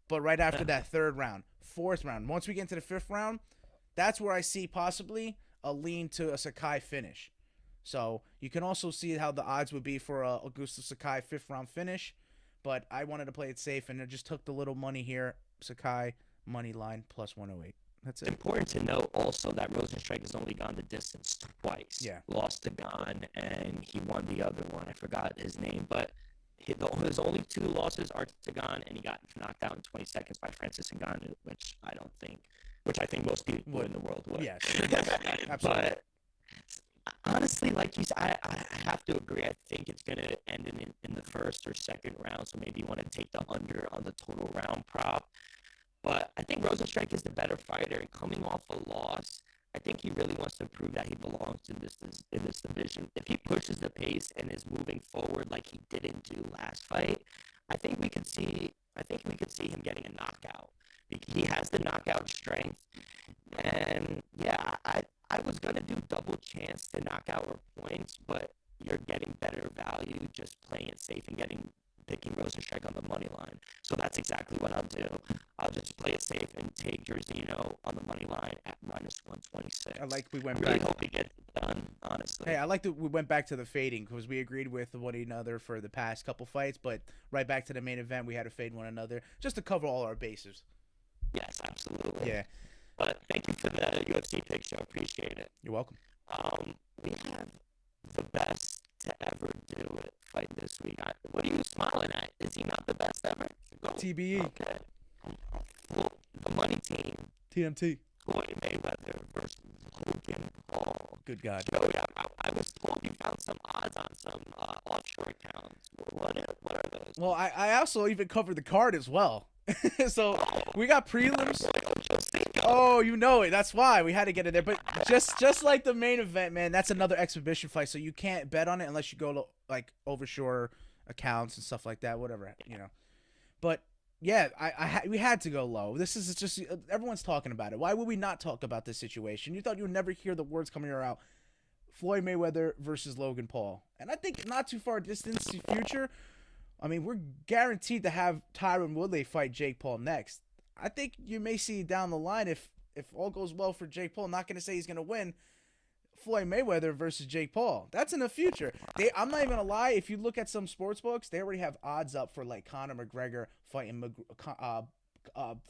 but right after that third round, fourth round, once we get into the fifth round, that's where I see possibly a lean to a Sakai finish. So you can also see how the odds would be for a Augusto Sakai fifth round finish, but I wanted to play it safe and I just took the little money here. Sakai money line plus 108. That's It's it. important to note also that Rozenstruik has only gone the distance twice. Yeah. Lost to Gane, and he won the other one. I forgot his name, but his only two losses are to Gane, and he got knocked out in 20 seconds by Francis Ngannou, which I don't think which I think most people in the world would. Yes, absolutely. But honestly, like you said, I have to agree. I think it's going to end in the first or second round. So maybe you want to take the under on the total round prop. But I think Rosenstrike is the better fighter. And coming off a loss, I think he really wants to prove that he belongs in this division. If he pushes the pace and is moving forward like he didn't do last fight, I think we could see him getting a knockout. He has the knockout strength. And yeah, I was gonna do double chance to knockout or points, but you're getting better value just playing it safe and picking Rosenstrike on the money line. So that's exactly what I'll do. I'll just play it safe and take Jairzinho on the money line at -126. I like we I went really back. hope he gets it done, honestly. Hey, I like that we went back to the fading because we agreed with one another for the past couple fights, but right back to the main event, we had to fade one another just to cover all our bases. Yes, absolutely. Yeah, But thank you for the UFC pick show. Appreciate it. you're welcome. We have the best to ever do it fight this week. What are you smiling at? Is he not the best ever? Go. TBE. Okay. The money team. TMT. Floyd Mayweather versus Logan Paul. Good God. Joey, I was told you found some odds on some offshore accounts. What are those? Well, I also even covered the card as well. So we got prelims. Oh, you know it. That's why we had to get it there. But just like the main event, man, that's another exhibition fight. So you can't bet on it unless you go to like overshore accounts and stuff like that. Whatever, you know. But yeah, we had to go low. This is just everyone's talking about it. Why would we not talk about this situation? You thought you would never hear the words coming out. Floyd Mayweather versus Logan Paul, and I think not too far distance to future. I mean, we're guaranteed to have Tyron Woodley fight Jake Paul next. I think you may see down the line if all goes well for Jake Paul. I'm not going to say he's going to win. Floyd Mayweather versus Jake Paul. That's in the future. I'm not even going to lie. If you look at some sports books, they already have odds up for like Conor McGregor fighting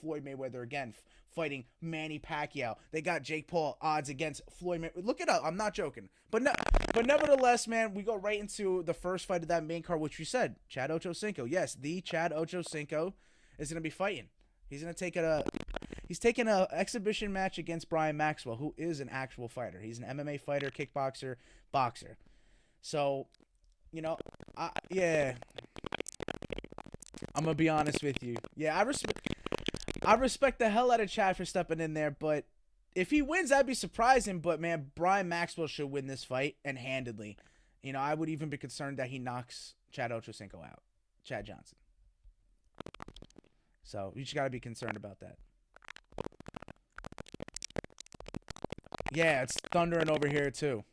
Floyd Mayweather again, fighting Manny Pacquiao. They got Jake Paul odds against Floyd Mayweather. Look it up. I'm not joking. But nevertheless, man, we go right into the first fight of that main card, which you said, Chad Ochocinco. Yes, the Chad Ochocinco is going to be fighting. He's going to take He's taking an exhibition match against Brian Maxwell, who is an actual fighter. He's an MMA fighter, kickboxer, boxer. So, you know, yeah. I'm gonna be honest with you. Yeah, I respect the hell out of Chad for stepping in there, but if he wins, that'd be surprising. But man, Brian Maxwell should win this fight and handedly. You know, I would even be concerned that he knocks Chad Ochocinco out, Chad Johnson. So you just gotta be concerned about that. Yeah, it's thundering over here too.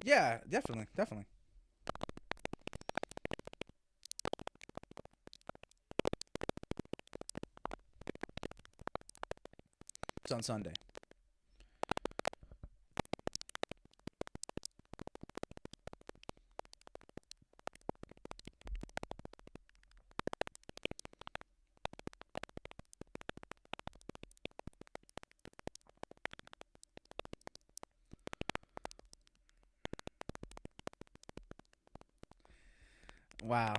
Yeah, definitely. It's on Sunday. Wow.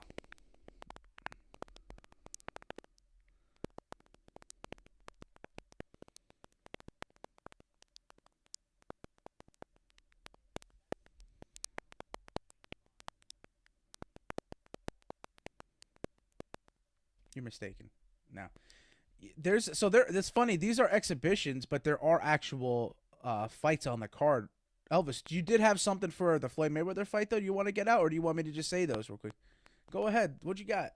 You're mistaken. Now, That's funny. These are exhibitions, but there are actual fights on the card. Elvis, you did have something for the Floyd Mayweather fight, though. Do you want to get out, or do you want me to just say those real quick? Go ahead. What you got?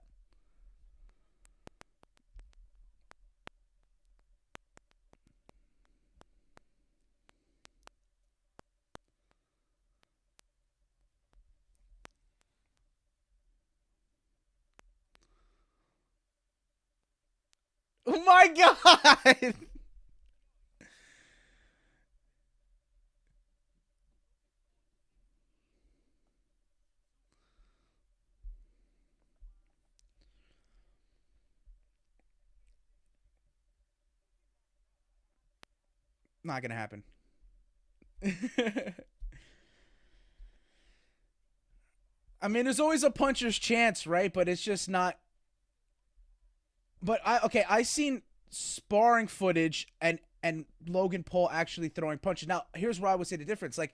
Oh my God! Not gonna happen. I mean, there's always a puncher's chance, right? But it's just not. But I seen sparring footage and Logan Paul actually throwing punches. Now, here's where I would say the difference. Like,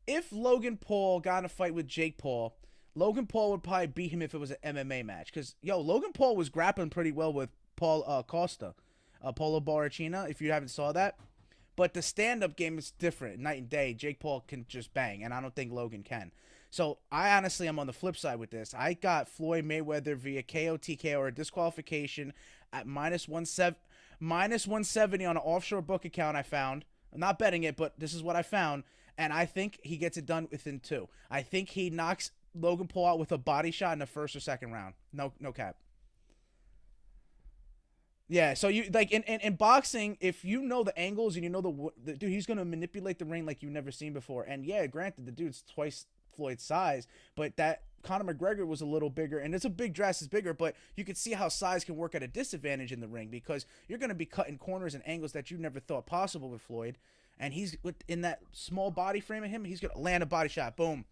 if Logan Paul got in a fight with Jake Paul, Logan Paul would probably beat him if it was an MMA match. Because, Logan Paul was grappling pretty well with Paul Costa, Paulo Barrachina, if you haven't saw that. But the stand-up game is different, night and day. Jake Paul can just bang, and I don't think Logan can. So I honestly am on the flip side with this. I got Floyd Mayweather via KO, TKO, or disqualification at minus 170 on an offshore book account I found. I'm not betting it, but this is what I found. And I think he gets it done within 2. I think he knocks Logan Paul out with a body shot in the first or second round. No cap. Yeah, so you like in boxing, if you know the angles and you know the dude, he's gonna manipulate the ring like you've never seen before. And yeah, granted, the dude's twice Floyd's size, but that Conor McGregor was a little bigger, and it's a big dress is bigger, but you can see how size can work at a disadvantage in the ring because you're gonna be cutting corners and angles that you never thought possible with Floyd, and he's in that small body frame of him, he's gonna land a body shot, boom.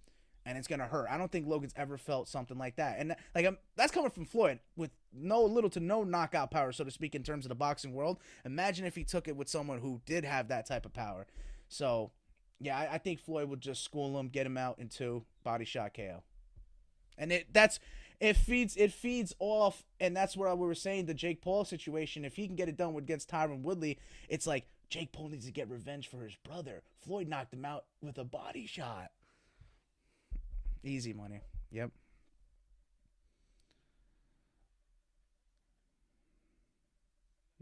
And it's gonna hurt. I don't think Logan's ever felt something like that, and that's coming from Floyd with little to no knockout power, so to speak, in terms of the boxing world. Imagine if he took it with someone who did have that type of power. So, yeah, I think Floyd would just school him, get him out in 2, body shot KO, and it feeds off, and that's where we were saying the Jake Paul situation. If he can get it done against Tyron Woodley, it's like Jake Paul needs to get revenge for his brother. Floyd knocked him out with a body shot. Easy money. Yep.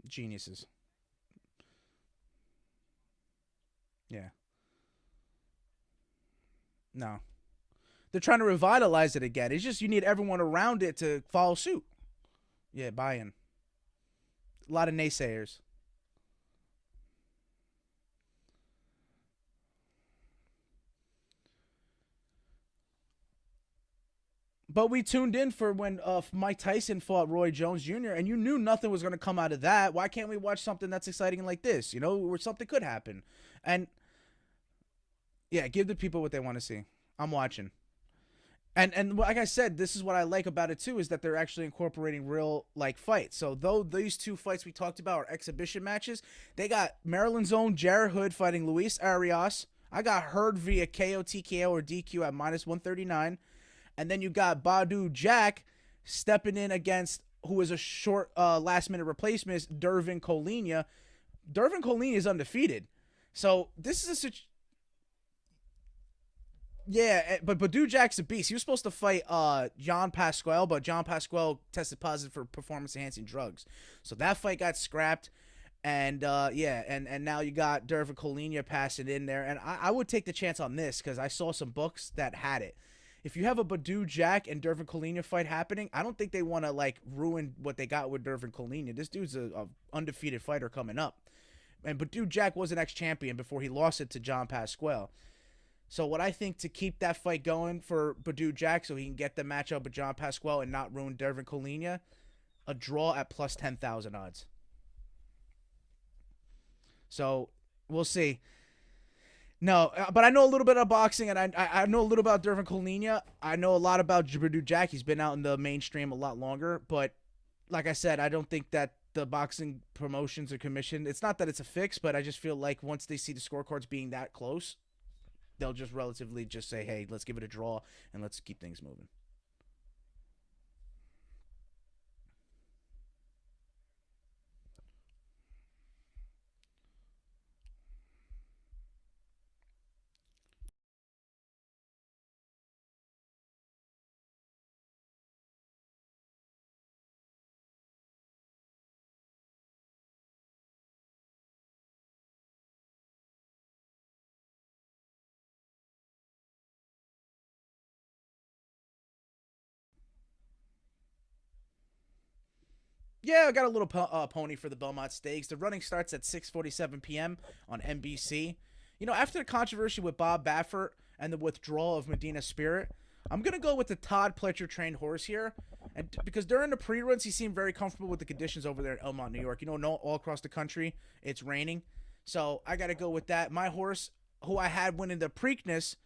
Geniuses. Yeah. No. They're trying to revitalize it again. It's just you need everyone around it to follow suit. Yeah, buy-in. A lot of naysayers. But we tuned in for when Mike Tyson fought Roy Jones Jr., and you knew nothing was going to come out of that. Why can't we watch something that's exciting like this, where something could happen? And, yeah, give the people what they want to see. I'm watching. And like I said, this is what I like about it, too, is that they're actually incorporating real, fights. So, though these 2 fights we talked about are exhibition matches, they got Maryland's own Jared Hood fighting Luis Arias. I got Hurd via KO, TKO, or DQ at minus 139. And then you got Badu Jack stepping in against who is a short last-minute replacement, Dervin Colina. Dervin Colina is undefeated. So this is a yeah, but Badu Jack's a beast. He was supposed to fight Jean Pasquale, but Jean Pasquale tested positive for performance-enhancing drugs. So that fight got scrapped. And and now you got Dervin Colina passing in there. And I would take the chance on this because I saw some books that had it. If you have a Badu Jack and Dervin Colina fight happening, I don't think they want to ruin what they got with Dervin Colina. This dude's a undefeated fighter coming up. And Badu Jack was an ex-champion before he lost it to John Pasquale. So what I think to keep that fight going for Badu Jack so he can get the matchup with John Pasquale and not ruin Dervin Colina, a draw at plus 10,000 odds. So we'll see. No, but I know a little bit of boxing, and I know a little about Dervin Colina. I know a lot about Badu Jack. He's been out in the mainstream a lot longer. But like I said, I don't think that the boxing promotions or commission, it's not that it's a fix, but I just feel like once they see the scorecards being that close, they'll just relatively just say, hey, let's give it a draw, and let's keep things moving. Yeah, I got a little pony for the Belmont Stakes. The running starts at 6:47 p.m. on NBC. After the controversy with Bob Baffert and the withdrawal of Medina Spirit, I'm going to go with the Todd Pletcher trained horse here. And because during the pre-runs, he seemed very comfortable with the conditions over there in Elmont, New York. All across the country, it's raining. So I got to go with that. My horse, who I had winning the Preakness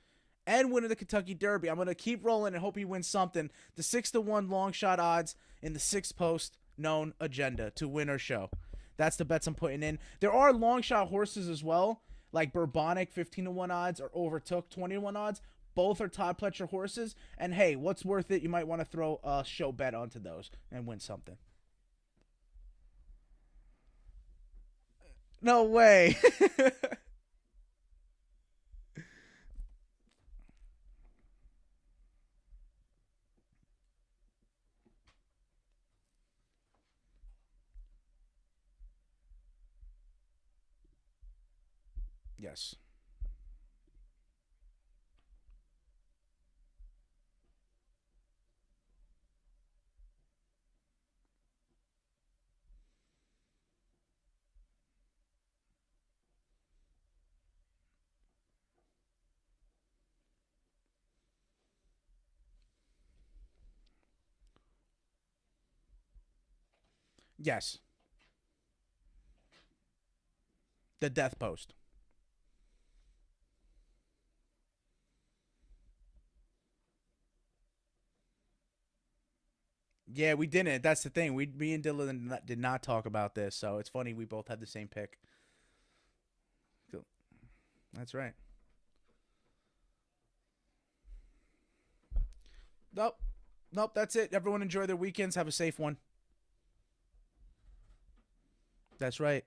and winning the Kentucky Derby, I'm going to keep rolling and hope he wins something. The 6-1 long shot odds in the sixth post, known agenda to win or show. That's the bets I'm putting in. There are long shot horses as well, like Bourbonic, 15-1 odds, or Overtook, 20-1 odds. Both are Todd Pletcher horses. And hey, what's worth it? You might want to throw a show bet onto those and win something. No way. Yes. Yes. The death post. Yeah, we didn't. That's the thing. Me and Dylan did not talk about this, so it's funny we both had the same pick. Cool. That's right. Nope. Nope, that's it. Everyone enjoy their weekends. Have a safe one. That's right.